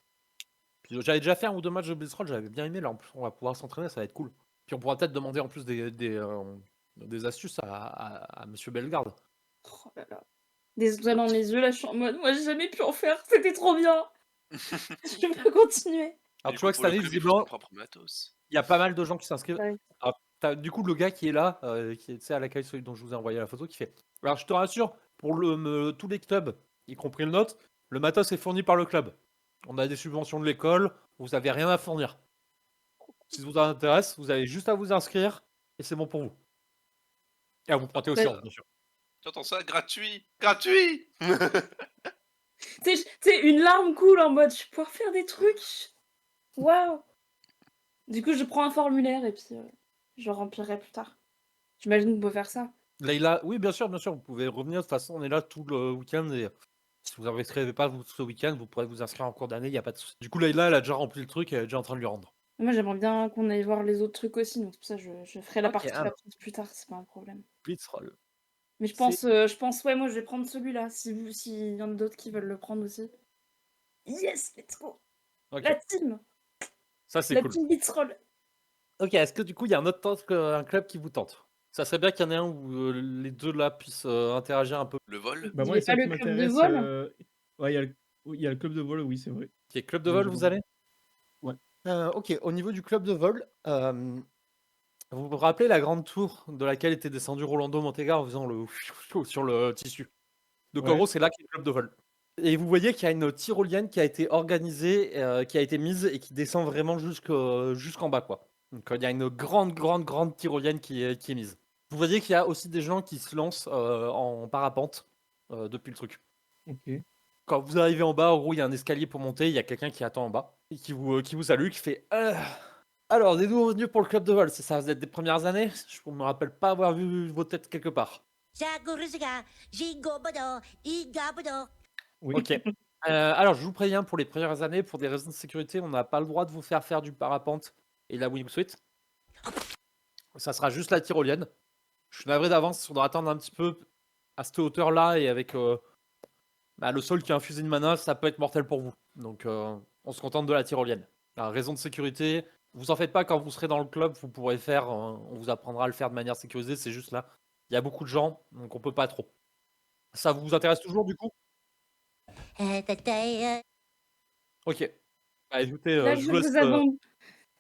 Puis, j'avais déjà fait 1 ou 2 matchs de Blitzroll, j'avais bien aimé. Là, en plus, on va pouvoir s'entraîner, ça va être cool. Puis on pourra peut-être demander en plus des astuces à Monsieur Bellegarde.
Oh là là. Des étoiles dans les yeux, là, je suis en mode, moi, j'ai jamais pu en faire. C'était trop bien. Je peux continuer.
Alors, tu vois que cette année, visiblement, il y a pas mal de gens qui s'inscrivent.
Ouais.
Alors, t'as du coup le gars qui est là, qui est à l'accueil, celui dont je vous ai envoyé la photo, qui fait. Alors, je te rassure, pour tous les clubs, y compris le nôtre, le matos est fourni par le club. On a des subventions de l'école, vous avez rien à fournir. Si ça vous intéresse, vous avez juste à vous inscrire et c'est bon pour vous. Et à vous prêter aussi, bien sûr.
Tu entends ça? Gratuit! Gratuit!
Tu sais, une larme coule en mode, je vais pouvoir faire des trucs. Waouh. Du coup, je prends un formulaire et puis je remplirai plus tard. J'imagine qu'on peut faire ça.
Layla, oui, bien sûr, vous pouvez revenir. De toute façon, on est là tout le week-end et si vous n'inscrivez pas ce week-end, vous pourrez vous inscrire en cours d'année, il n'y a pas de souci. Du coup, Layla, elle a déjà rempli le truc et elle est déjà en train de lui rendre.
Moi, j'aimerais bien qu'on aille voir les autres trucs aussi, donc c'est pour ça je ferai la
Ok,
partie
alors.
plus tard, c'est pas un problème.
Blitzroll.
Mais je pense, ouais, moi je vais prendre celui-là, s'il y en a d'autres qui veulent le prendre aussi. Yes, let's go.
Ok,
La team,
ça c'est
la
cool.
team Beatsroll.
Ok, est-ce que du coup, il y a un club qui vous tente? Ça serait bien qu'il y en ait un où les deux là puissent interagir un peu.
Le vol?
Bah,
Il
moi,
est
ça
pas
qui
le club de
m'intéresse.
vol?
Ouais, il y a le club de vol, oui, c'est vrai.
Ok, club de
Mais
vol,
j'ai
vous
pas
allez?
Ouais.
Ok, au niveau du club de vol, vous vous rappelez la grande tour de laquelle était descendu Rolando Montega en faisant le sur le tissu? Donc en
Ouais.
gros, c'est là qu'il y a le club de vol. Et vous voyez qu'il y a une tyrolienne qui a été organisée, qui a été mise et qui descend vraiment jusqu'en bas, quoi. Donc il y a une grande tyrolienne qui est mise. Vous voyez qu'il y a aussi des gens qui se lancent en parapente depuis le truc.
Ok.
Quand vous arrivez en bas, en gros, il y a un escalier pour monter, il y a quelqu'un qui attend en bas et qui vous salue, qui fait alors, des nouveaux venus pour le club de vol, c'est ça, vous êtes des premières années? Je me rappelle pas avoir vu vos têtes quelque part.
Oui.
Ok. Alors, je vous préviens, pour les premières années, pour des raisons de sécurité, on n'a pas le droit de vous faire du parapente et de la wingsuit. Ça sera juste la tyrolienne. Je suis navré d'avance, on doit attendre un petit peu à cette hauteur-là et avec le sol qui a infusé une mana, ça peut être mortel pour vous. Donc on se contente de la tyrolienne. La raison de sécurité, vous en faites pas, quand vous serez dans le club, vous pourrez faire, on vous apprendra à le faire de manière sécurisée, c'est juste là. Il y a beaucoup de gens, donc on peut pas trop. Ça vous intéresse toujours du coup? Ok. Bah écoutez,
Là,
je
je
vous laisse.
vous abandonne.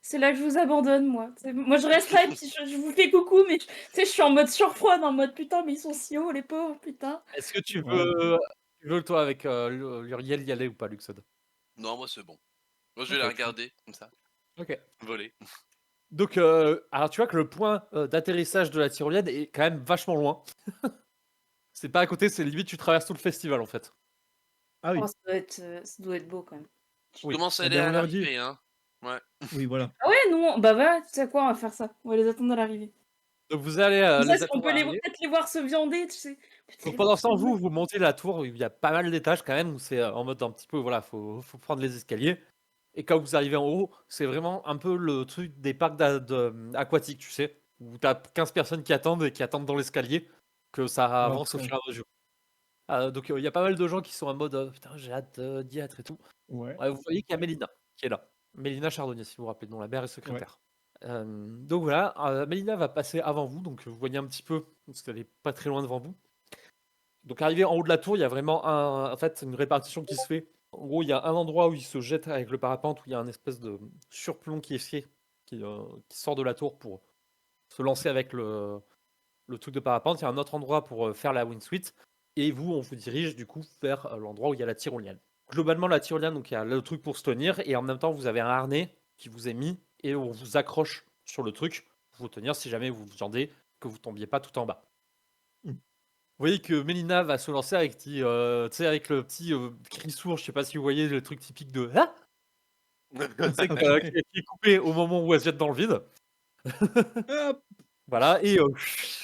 C'est là que je vous abandonne, moi. Moi, je reste là et puis je vous fais coucou, mais tu sais, je suis en mode surfroid, en mode putain, mais ils sont si hauts, les pauvres, putain.
Est-ce que
Ouais.
tu veux toi avec Luriel y aller ou pas, Luxod?
Non, moi c'est bon. Moi je vais
Ok,
la regarder, comme ça,
Ok.
voler.
Donc, alors tu vois que le point d'atterrissage de la tyrolienne est quand même vachement loin. C'est pas à côté, c'est limite tu traverses tout le festival en fait.
Ah oui.
Oh, ça doit être beau quand même.
Je
Oui.
commence à
Eh
aller
ben,
à
on leur dit.
l'arrivée, hein. Ouais.
Oui, voilà.
Ah ouais, non, bah voilà, tu sais quoi, on va faire ça. On va les attendre à l'arrivée.
Donc vous allez
Comme ça,
les
on
attendre
peut
à l'arrivée.
peut-être les voir se viander, tu sais. Peut-être
Donc
les
pendant
voir
ce
se
temps,
viander.
vous montez la tour, il y a pas mal d'étages quand même, où c'est en mode un petit peu, voilà, faut prendre les escaliers. Et quand vous arrivez en haut, c'est vraiment un peu le truc des parcs aquatiques, tu sais, où t'as 15 personnes qui attendent et qui attendent dans l'escalier, que ça
Ah,
avance au
putain.
fur et à mesure. Donc il y a pas mal de gens qui sont en mode putain, j'ai hâte d'y être et tout.
Ouais.
Ouais, vous voyez qu'il y a Mélina qui est là. Mélina Chardonnier, si vous vous rappelez, dont la mère est
Ouais.
secrétaire. Donc voilà, Mélina va passer avant vous, donc vous voyez un petit peu, parce qu'elle est pas très loin devant vous. Donc arrivé en haut de la tour, il y a vraiment en fait, une répartition qui se fait. En gros, il y a un endroit où il se jette avec le parapente, où il y a un espèce de surplomb qui est fait, qui sort de la tour pour se lancer avec le truc de parapente. Il y a un autre endroit pour faire la wingsuite. Et vous, on vous dirige du coup vers l'endroit où il y a la tyrolienne. Globalement, la tyrolienne, donc il y a le truc pour se tenir, et en même temps, vous avez un harnais qui vous est mis, et on vous accroche sur le truc pour vous tenir si jamais vous vous viandez, que vous tombiez pas tout en bas.
Mm.
Vous voyez que Mélina va se lancer avec, tu sais, avec le petit cri sourd, je sais pas si vous voyez le truc typique de Ah c'est
Ok.
qui est coupé au moment où elle se jette dans le vide.
Hop.
Voilà, et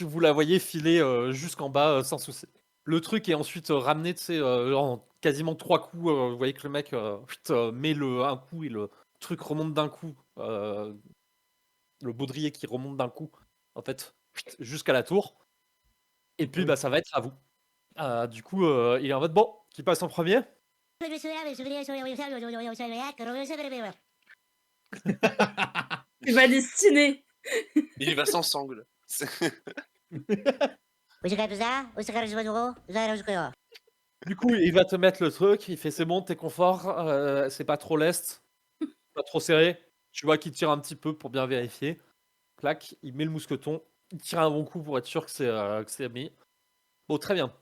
vous la voyez filer jusqu'en bas sans souci. Le truc est ensuite ramené, tu sais, en quasiment 3 coups. Vous voyez que le mec met un coup et le truc remonte d'un coup. Le baudrier qui remonte d'un coup, en fait, jusqu'à la tour. Et puis,
Oui.
bah, ça va être à vous. Du coup, il est en mode bon, qui passe en premier?
C'est ma destinée.
Il va sans sangle.
Du coup, il va te mettre le truc, il fait c'est bon, t'es confort, c'est pas trop lest, pas trop serré. Tu vois qu'il tire un petit peu pour bien vérifier. Clac, il met le mousqueton, il tire un bon coup pour être sûr que c'est mis. Bon, très bien.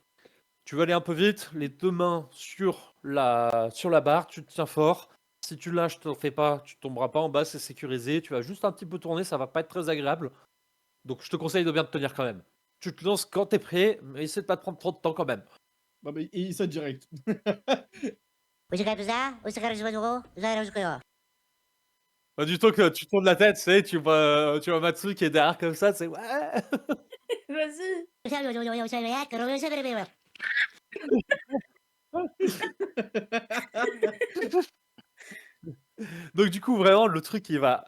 Tu vas aller un peu vite, les deux mains sur la barre, tu te tiens fort. Si tu lâches, t'en fais pas, tu tomberas pas en bas, c'est sécurisé. Tu vas juste un petit peu tourner, ça va pas être très agréable. Donc je te conseille de bien te tenir quand même. Tu te lances quand t'es prêt, mais essaie de pas te prendre trop de temps quand même.
Bah, il ça direct.
Du temps que tu tournes la tête, tu sais, tu vois Matsu qui est derrière comme ça, c'est ouais.
Vas-y.
Donc du coup, vraiment, le truc, il va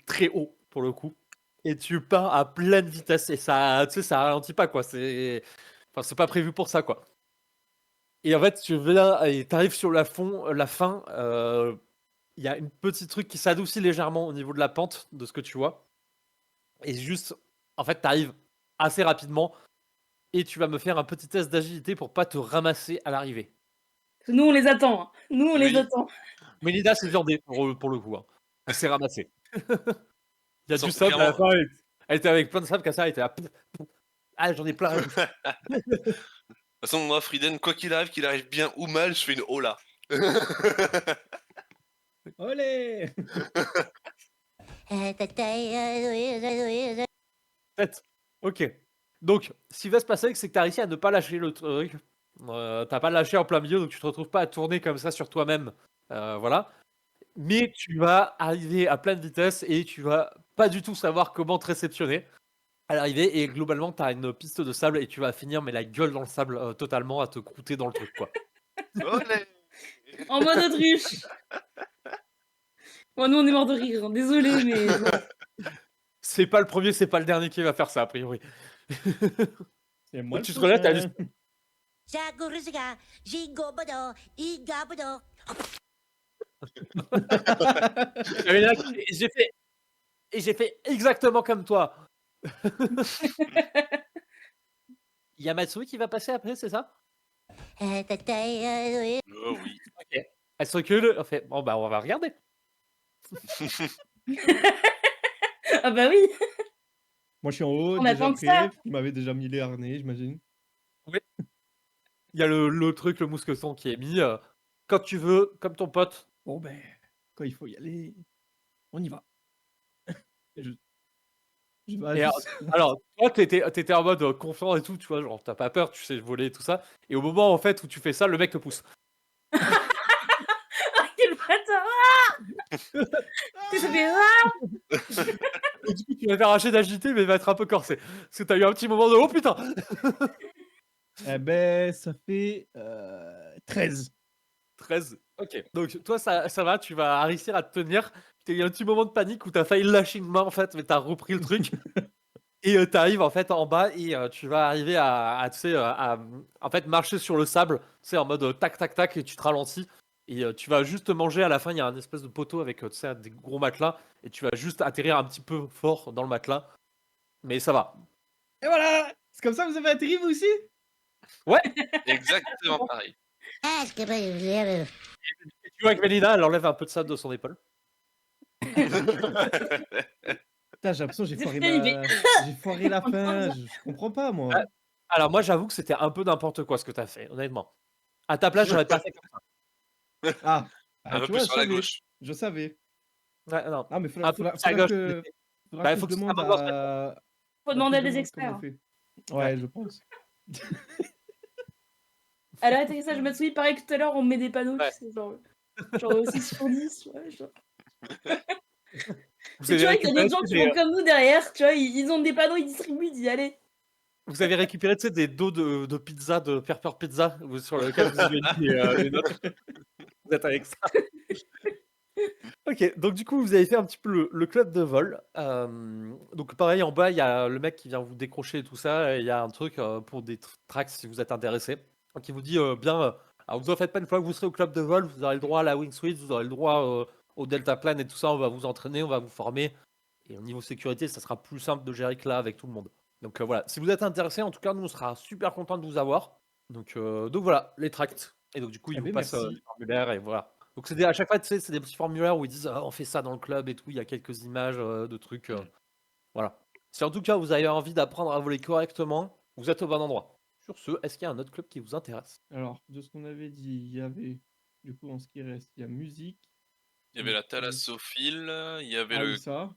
très haut, pour le coup. Et tu pars à pleine vitesse. Et ça, tu sais, ça ralentit pas, quoi. Enfin, c'est pas prévu pour ça, quoi. Et en fait, tu viens et t'arrives sur la fin. Il y a une petite truc qui s'adoucit légèrement au niveau de la pente, de ce que tu vois. Et juste, en fait, t'arrives assez rapidement. Et tu vas me faire un petit test d'agilité pour pas te ramasser à l'arrivée.
Nous, on les attend. Hein. Nous, on les
Oui.
attend.
Mélina s'est viandée pour le coup. Hein. Elle s'est ramassée. Il y a
Sans-
du sable à la
clairement-
fin. Elle était avec plein de sable comme ça. Elle était là. Ah, j'en ai plein.
De toute façon, moi, Frieden, quoi qu'il arrive bien ou mal, je fais une hola.
Olé.
Tête. Ok. Donc, ce qui va se passer, c'est que tu as réussi à ne pas lâcher le truc. T'as pas lâché en plein milieu, donc tu te retrouves pas à tourner comme ça sur toi-même. Voilà. Mais tu vas arriver à pleine vitesse et tu vas pas du tout savoir comment te réceptionner à l'arrivée. Et globalement, tu as une piste de sable et tu vas finir, mais la gueule dans le sable, totalement à te croûter dans le truc, quoi.
Olé.
En mode autruche. Bon, nous, on est mort de rire. Hein. Désolé, mais bon.
C'est pas le premier, c'est pas le dernier qui va faire ça, a priori.
C'est moi le
Tu te relèves, t'as
prochain.
juste.
Sakurusuga, Jingobodo, Igabodo.
J'avais là, et j'ai fait exactement comme toi. Il y a Matsui qui va passer après, c'est ça?
Tatai,
Oh oui.
Ok. Elle se recule, on fait bon bah on va regarder.
Ah bah oui.
Moi, je suis en haut,
On
déjà
attend que ça.
prêt. Il m'avait déjà mis les harnais, j'imagine.
Il y a le truc, le mousqueton qui est mis. Quand tu veux, comme ton pote.
Bon, ben, quand il faut y aller, on y va. Je, je vais
Et
juste.
alors, toi, t'étais en mode confiant et tout, tu vois, genre t'as pas peur, tu sais voler et tout ça. Et au moment en fait où tu fais ça, le mec te pousse.
Ah, quel bâtard. Ah tu sais, ça fait ah.
Et du coup, tu vas faire un jet d'agilité, mais il va être un peu corsé. Parce que t'as eu un petit moment de oh putain.
Eh ben, ça fait 13.
13. Ok. Donc toi, ça va, tu vas réussir à te tenir. T'as eu un petit moment de panique où t'as failli lâcher une main en fait, mais t'as repris le truc. Et t'arrives en fait en bas et tu vas arriver tu sais, en fait marcher sur le sable, tu sais, en mode tac tac tac et tu te ralentis. Et tu vas juste manger à la fin, il y a un espèce de poteau avec tu sais, des gros matelas. Et tu vas juste atterrir un petit peu fort dans le matelas. Mais ça va.
Et voilà! C'est comme ça que vous avez atterri, vous aussi?
Ouais.
Exactement pareil.
Ah, je sais pas, je
Et tu vois que Mélina, elle enlève un peu de sable de son épaule.
Putain, j'ai l'impression que j'ai
C'est
foiré
fait, il
ma... J'ai foiré la fin. Je comprends pas, moi.
Ouais. Alors moi, j'avoue que c'était un peu n'importe quoi ce que t'as fait, honnêtement. À ta place, j'aurais pas fait comme ça.
Ah,
Un peu
tu
plus
vois,
sur la gauche.
je savais.
Ouais, non.
Ah, mais
Un peu plus à
faudra
gauche.
que,
Bah, il
je
faut que ça
demande
avance dans cette
à...
Faut
faudra que
demander
je
à des
demande comment
experts.
on fait.
Ouais.
Ouais, je pense.
À l'atterrissage, Matsui, pareil que tout à l'heure, on met des panneaux,
Ouais.
tu sais, genre 6 sur 10. Ouais, genre.
Vous
Et
avez
tu vois, il y a
récupéré,
d'autres gens qui font comme nous derrière, tu vois, ils ont des panneaux, ils distribuent, ils disent allez.
vous avez récupéré tu sais, des dos de pizza, de Pepper Pizza, sur lequel vous avez mis les notes. Vous êtes avec ça. Ok, donc du coup, vous avez fait un petit peu le club de vol. Donc pareil, en bas, il y a le mec qui vient vous décrocher et tout ça. Et il y a un truc pour des tracks si vous êtes intéressé. Donc il vous dit bien, alors vous en faites pas, une fois que vous serez au club de vol, vous aurez le droit à la wingsuit, vous aurez le droit au deltaplane et tout ça. On va vous entraîner, on va vous former. Et au niveau sécurité, ça sera plus simple de gérer que là avec tout le monde. Donc voilà, si vous êtes intéressé, en tout cas, nous on sera super content de vous avoir. Donc voilà, les tracts. Et donc du coup,
Eh
ils vous
ben,
passent les
merci.
formulaires et voilà. Donc à chaque fois, tu sais, c'est des petits formulaires où ils disent on fait ça dans le club et tout. Il y a quelques images de trucs. Voilà. Si en tout cas vous avez envie d'apprendre à voler correctement, vous êtes au bon endroit. Sur ce, est-ce qu'il y a un autre club qui vous intéresse?
Alors, de ce qu'on avait dit, il y avait, du coup, en ce qui reste, il y a musique.
Il y avait la thalassophile, il y avait
Ah
le
oui, ça.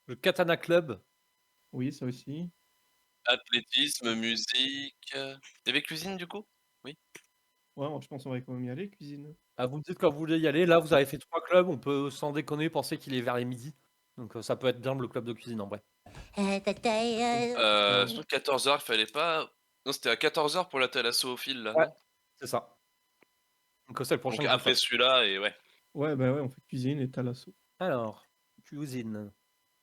Le Katana Club.
Oui, ça aussi.
athlétisme, musique. Il y avait cuisine du coup? Oui.
Ouais, je pense qu'on va quand même y aller, cuisine.
Ah, vous me dites quand vous voulez y aller. Là, vous avez fait 3 clubs. On peut sans déconner penser qu'il est vers les midi. Donc ça peut être bien le club de cuisine en vrai.
Je crois que 14h, il fallait pas. Non, c'était à 14h pour la thalassophile là,
Ouais.
non?
C'est ça. Donc c'est le prochain
Donc
que vous
après
faites.
celui-là, et ouais.
Ouais, bah ouais, on fait cuisine et thalasso.
Alors, cuisine.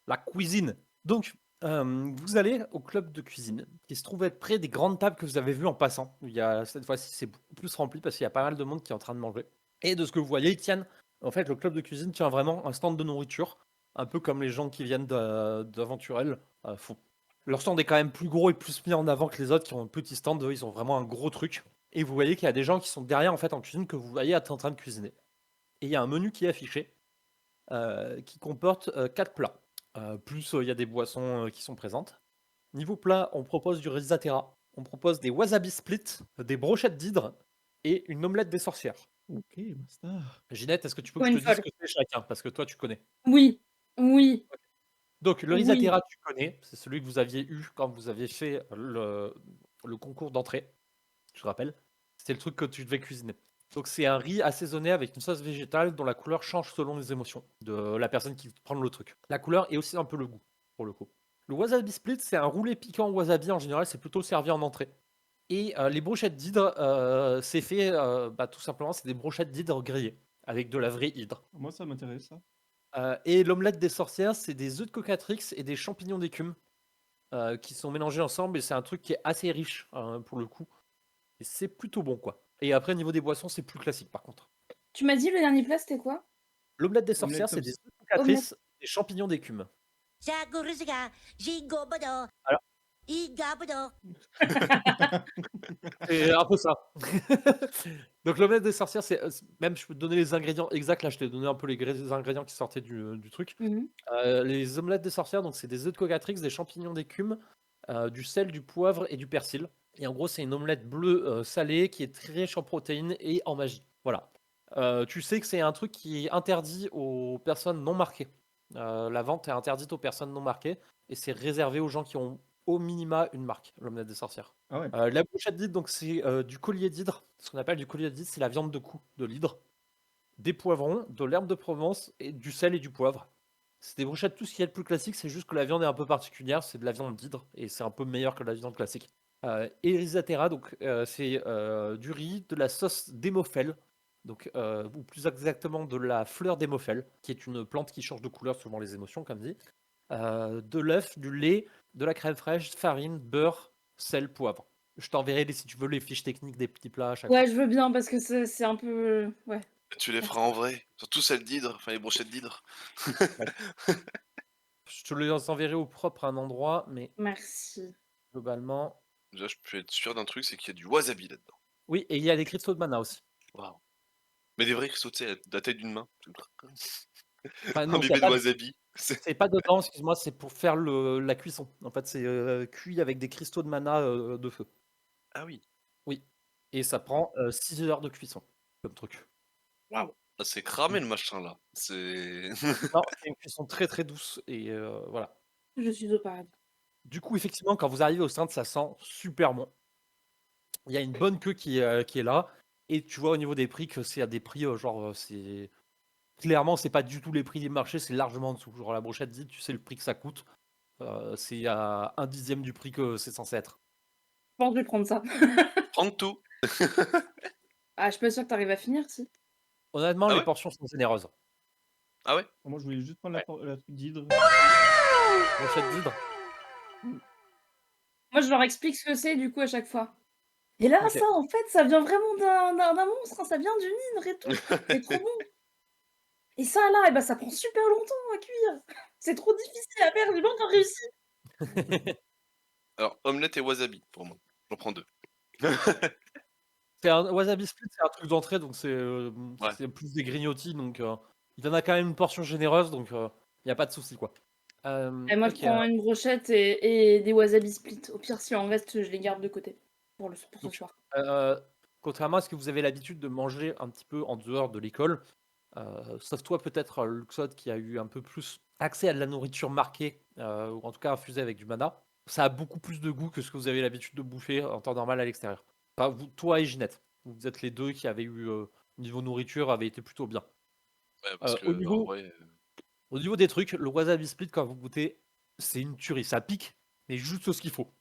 La cuisine. Donc, vous allez au club de cuisine qui se trouve être près des grandes tables que vous avez vues en passant. Il y a, cette fois-ci, c'est beaucoup plus rempli parce qu'il y a pas mal de monde qui est en train de manger. Et de ce que vous voyez, ils tiennent. En fait, le club de cuisine tient vraiment un stand de nourriture, un peu comme les gens qui viennent d'Aventurel font. Leur stand est quand même plus gros et plus mis en avant que les autres qui ont un petit stand. Eux, ils ont vraiment un gros truc. Et vous voyez qu'il y a des gens qui sont derrière en fait en cuisine que vous voyez être en train de cuisiner. Et il y a un menu qui est affiché qui comporte 4 plats. Plus il y a des boissons qui sont présentes. Niveau plat, on propose du risotto, on propose des wasabi splits, des brochettes d'hydre et une omelette des sorcières.
Ok, master.
Ginette, est-ce que tu peux que
Comme
je
une
te dise ce
folle.
que c'est chacun? Parce que toi, tu connais.
Oui, oui,
Donc, le
oui.
risotto, tu connais. C'est celui que vous aviez eu quand vous aviez fait le concours d'entrée. Je te rappelle. C'était le truc que tu devais cuisiner. Donc, c'est un riz assaisonné avec une sauce végétale dont la couleur change selon les émotions de la personne qui prend le truc. La couleur et aussi un peu le goût, pour le coup. Le wasabi split, c'est un roulé piquant wasabi. En général, c'est plutôt servi en entrée. Et les brochettes d'hydre, c'est fait tout simplement, c'est des brochettes d'hydre grillées avec de la vraie hydre.
Moi, ça m'intéresse, ça.
Et l'omelette des sorcières, c'est des œufs de cocatrix et des champignons d'écume qui sont mélangés ensemble et c'est un truc qui est assez riche pour le coup. Et c'est plutôt bon, quoi. Et après, au niveau des boissons, c'est plus classique par contre.
Tu m'as dit le dernier plat, c'était quoi?
L'omelette des sorcières,
Omelette
c'est
comme
des
ça.
œufs cocatrices, des champignons d'écume.
Sagurusuga, Jingo Bodo,
Alors,
Iga Bodo.
c'est un peu ça. Donc l'omelette des sorcières, même je peux te donner les ingrédients exacts. Là, je t'ai donné un peu les ingrédients qui sortaient du truc.
Mhm.
Les omelettes des sorcières, donc c'est des œufs de cocatrix, des champignons d'écume, du sel, du poivre et du persil. Et en gros, c'est une omelette bleue salée qui est très riche en protéines et en magie. Voilà. Tu sais que c'est un truc qui est interdit aux personnes non marquées. La vente est interdite aux personnes non marquées et c'est réservé aux gens qui ont au minima une marque, l'omelette des sorcières.
Ah ouais.
La brochette d'hydre, donc c'est du collier d'hydre. Ce qu'on appelle du collier d'hydre, c'est la viande de cou de l'hydre, des poivrons, de l'herbe de Provence et du sel et du poivre. C'est des brochettes, tout ce qui est le plus classique, c'est juste que la viande est un peu particulière, c'est de la viande d'hydre et c'est un peu meilleur que la viande classique. Et risotera, donc c'est du riz, de la sauce d'émophèle, donc ou plus exactement de la fleur d'émophèle, qui est une plante qui change de couleur selon les émotions, comme dit. De l'œuf, du lait, de la crème fraîche, farine, beurre, sel, poivre. Je t'enverrai si tu veux les fiches techniques des petits plats à chaque fois.
Ouais, je veux bien parce que c'est un peu. Ouais.
Tu les feras en vrai, surtout celles d'hydre, enfin les brochettes d'hydre.
Je te les enverrai au propre à un endroit, mais
Merci.
globalement.
Déjà, je peux être sûr d'un truc, c'est qu'il y a du wasabi là-dedans.
Oui, et il y a des cristaux de mana aussi.
Waouh. Mais des vrais cristaux, tu sais, de la taille d'une main.
Enfin,
Un
non,
bébé de wasabi.
c'est pas dedans, excuse-moi, c'est pour faire la cuisson. En fait, c'est cuit avec des cristaux de mana de feu.
Ah oui.
Oui. Et ça prend 6 heures de cuisson, comme truc.
Waouh. Ah, c'est cramé le machin là. C'est.
Non, c'est une cuisson très très douce. Et voilà.
Je suis au paradis.
Du coup, effectivement, quand vous arrivez au stand, ça sent super bon. Il y a une bonne queue qui est là. Et tu vois au niveau des prix que c'est à des prix, c'est. Clairement, c'est pas du tout les prix des marchés, c'est largement en dessous. Genre la brochette dit, tu sais le prix que ça coûte. C'est à 1/10 du prix que c'est censé être.
Je pense que je vais prendre ça.
Prends tout.
Ah, je suis pas sûre que t'arrives à finir, si.
Honnêtement,
Ah
les
ouais
portions sont généreuses.
Ah ouais.
Moi, je voulais juste prendre la truc d'hydre.
Brochette d'hydre.
Moi, je leur explique ce que c'est, du coup, à chaque fois. Et là,
Ok.
ça, en fait, ça vient vraiment d'un monstre, hein, ça vient d'une hydre et tout. C'est trop bon. Et ça, là, eh ben, ça prend super longtemps à cuire. C'est trop difficile à faire, j'ai pas encore réussi.
Alors, omelette et wasabi pour moi. J'en prends 2.
C'est un wasabi split, c'est un truc d'entrée, donc
Ouais.
c'est plus des grignotis, donc il en a quand même une portion généreuse, donc il n'y a pas de souci, quoi.
Et moi,
Ok,
je prends une brochette et des wasabi split. Au pire, si en reste, je les garde de côté pour ce
Donc,
soir.
contrairement à ce que vous avez l'habitude de manger un petit peu en dehors de l'école, sauf toi peut-être Luxod qui a eu un peu plus accès à de la nourriture marquée, ou en tout cas infusée avec du mana, ça a beaucoup plus de goût que ce que vous avez l'habitude de bouffer en temps normal à l'extérieur. Enfin, toi et Ginette, vous êtes les deux qui avaient eu, niveau nourriture, avaient été plutôt bien.
Ouais, parce que
Au
en vrai.
niveau des trucs, le wasabi split, quand vous goûtez, c'est une tuerie. Ça pique, mais juste ce qu'il faut,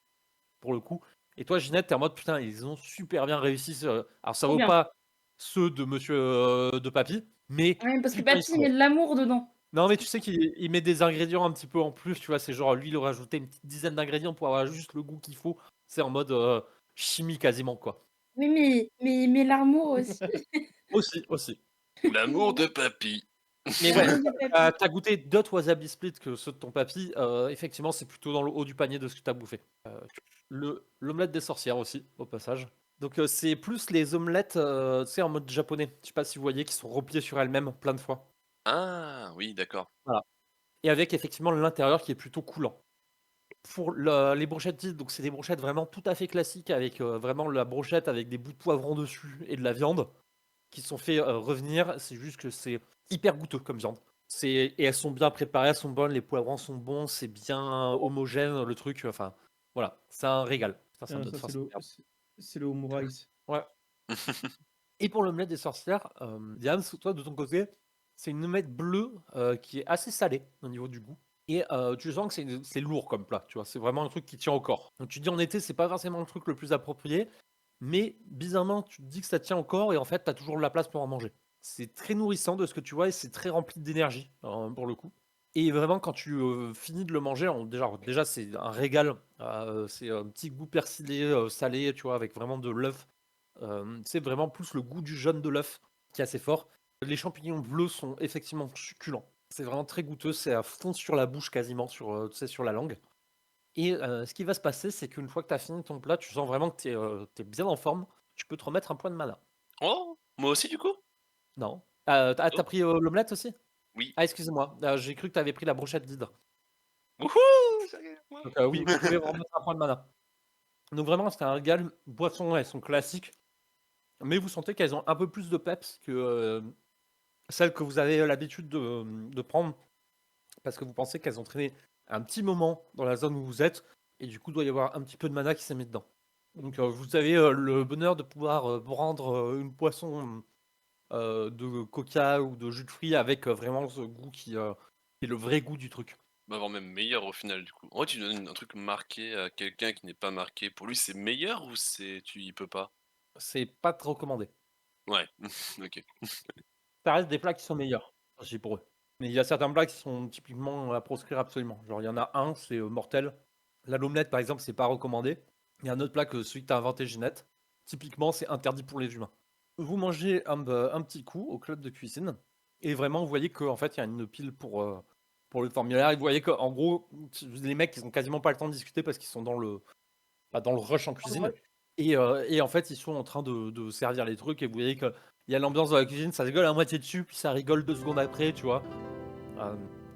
pour le coup. Et toi, Ginette, t'es en mode putain, ils ont super bien réussi. Alors, ça
Trop
vaut
bien.
pas ceux de monsieur de Papy, mais
Ouais, parce que
putain, ils
Papy
sont
met
bons.
de l'amour dedans.
Non, mais tu sais qu'il met des ingrédients un petit peu en plus, tu vois. C'est genre, lui, il aurait ajouté une petite dizaine d'ingrédients pour avoir juste le goût qu'il faut. C'est en mode chimie quasiment, quoi.
Oui, mais il met l'amour aussi.
Aussi.
L'amour de papy.
Mais ouais,
L'amour de Papy.
t'as goûté d'autres wasabi split que ceux de ton papy. Effectivement, c'est plutôt dans le haut du panier de ce que t'as bouffé. L'omelette des sorcières aussi, au passage. Donc c'est plus les omelettes, tu sais, en mode japonais. Je sais pas si vous voyez, qui sont repliées sur elles-mêmes plein de fois.
Ah oui, d'accord.
Voilà. Et avec effectivement l'intérieur qui est plutôt coulant. Pour les brochettes dites, donc c'est des brochettes vraiment tout à fait classiques avec vraiment la brochette avec des bouts de poivron dessus et de la viande qui sont fait revenir. C'est juste que c'est hyper goûteux comme viande. Et elles sont bien préparées, elles sont bonnes, les poivrons sont bons, c'est bien homogène le truc. Enfin, voilà, c'est un régal. Putain, ça me donne
Ça,
faim,
c'est
cette
le,
merde.
c'est le omurice.
Ouais. Et pour l'omelette des sorcières, Diane, toi de ton côté, c'est une omelette bleue qui est assez salée au niveau du goût. Et tu sens que c'est lourd comme plat, tu vois. C'est vraiment un truc qui tient au corps. Donc tu dis en été, c'est pas forcément le truc le plus approprié, mais bizarrement, tu te dis que ça tient au corps et en fait, t'as toujours de la place pour en manger. C'est très nourrissant de ce que tu vois et c'est très rempli d'énergie pour le coup. Et vraiment, quand tu finis de le manger, déjà c'est un régal. C'est un petit goût persillé, salé, tu vois, avec vraiment de l'œuf. C'est vraiment plus le goût du jaune de l'œuf qui est assez fort. Les champignons bleus sont effectivement succulents. C'est vraiment très goûteux, c'est à fond sur la bouche quasiment, tu sais, sur la langue. Et ce qui va se passer, c'est qu'une fois que tu as fini ton plat, tu sens vraiment que tu es bien en forme. Tu peux te remettre un point de mana.
Oh, moi aussi, du coup?
Non. T'as
Oh,
pris l'omelette aussi?
oui.
Ah, excusez-moi, j'ai cru que tu avais pris la brochette vide.
Wouhou! Ça y est, moi.
Donc oui, vous pouvez remettre un point de mana. Donc vraiment, c'est un régal. Boissons, elles sont classiques. Mais vous sentez qu'elles ont un peu plus de peps que celles que vous avez l'habitude de prendre. Parce que vous pensez qu'elles ont traîné un petit moment dans la zone où vous êtes. Et du coup, il doit y avoir un petit peu de mana qui s'est mis dedans. Donc vous avez le bonheur de pouvoir prendre une boisson de coca ou de jus de fruits avec vraiment ce goût qui est le vrai goût du truc.
Bah, voire même meilleur au final, du coup. En vrai, tu donnes un truc marqué à quelqu'un qui n'est pas marqué. Pour lui, c'est meilleur ou il peut pas?
C'est pas très recommandé.
Ouais, ok.
Ça reste des plats qui sont meilleurs, c'est pour eux. Mais il y a certains plats qui sont typiquement à proscrire absolument. Genre, il y en a un, c'est mortel. La l'omelette, par exemple, c'est pas recommandé. Il y a un autre plat que celui que tu as inventé, Ginette. Typiquement, c'est interdit pour les humains. Vous mangez un petit coup au club de cuisine. Et vraiment, vous voyez qu'en fait, il y a une pile pour le formulaire. Et vous voyez qu'en gros, les mecs, ils ont quasiment pas le temps de discuter parce qu'ils sont dans le rush en cuisine. Et en fait, ils sont en train de servir les trucs. Et vous voyez qu'il y a l'ambiance dans la cuisine, ça rigole à moitié dessus, puis ça rigole 2 secondes après, tu vois.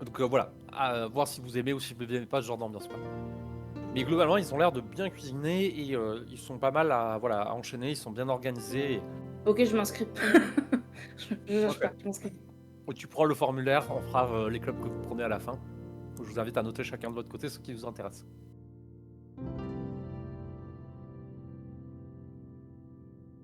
Donc voilà, à voir si vous aimez ou si vous n'aimez pas ce genre d'ambiance. Quoi. Mais globalement, ils ont l'air de bien cuisiner et ils sont pas mal à enchaîner, ils sont bien organisés.
Ok, je m'inscris. Je cherche
Ok.
pas, je m'inscris.
Et tu prends le formulaire, on fera les clubs que vous prenez à la fin. Je vous invite à noter chacun de votre côté ce qui vous intéresse.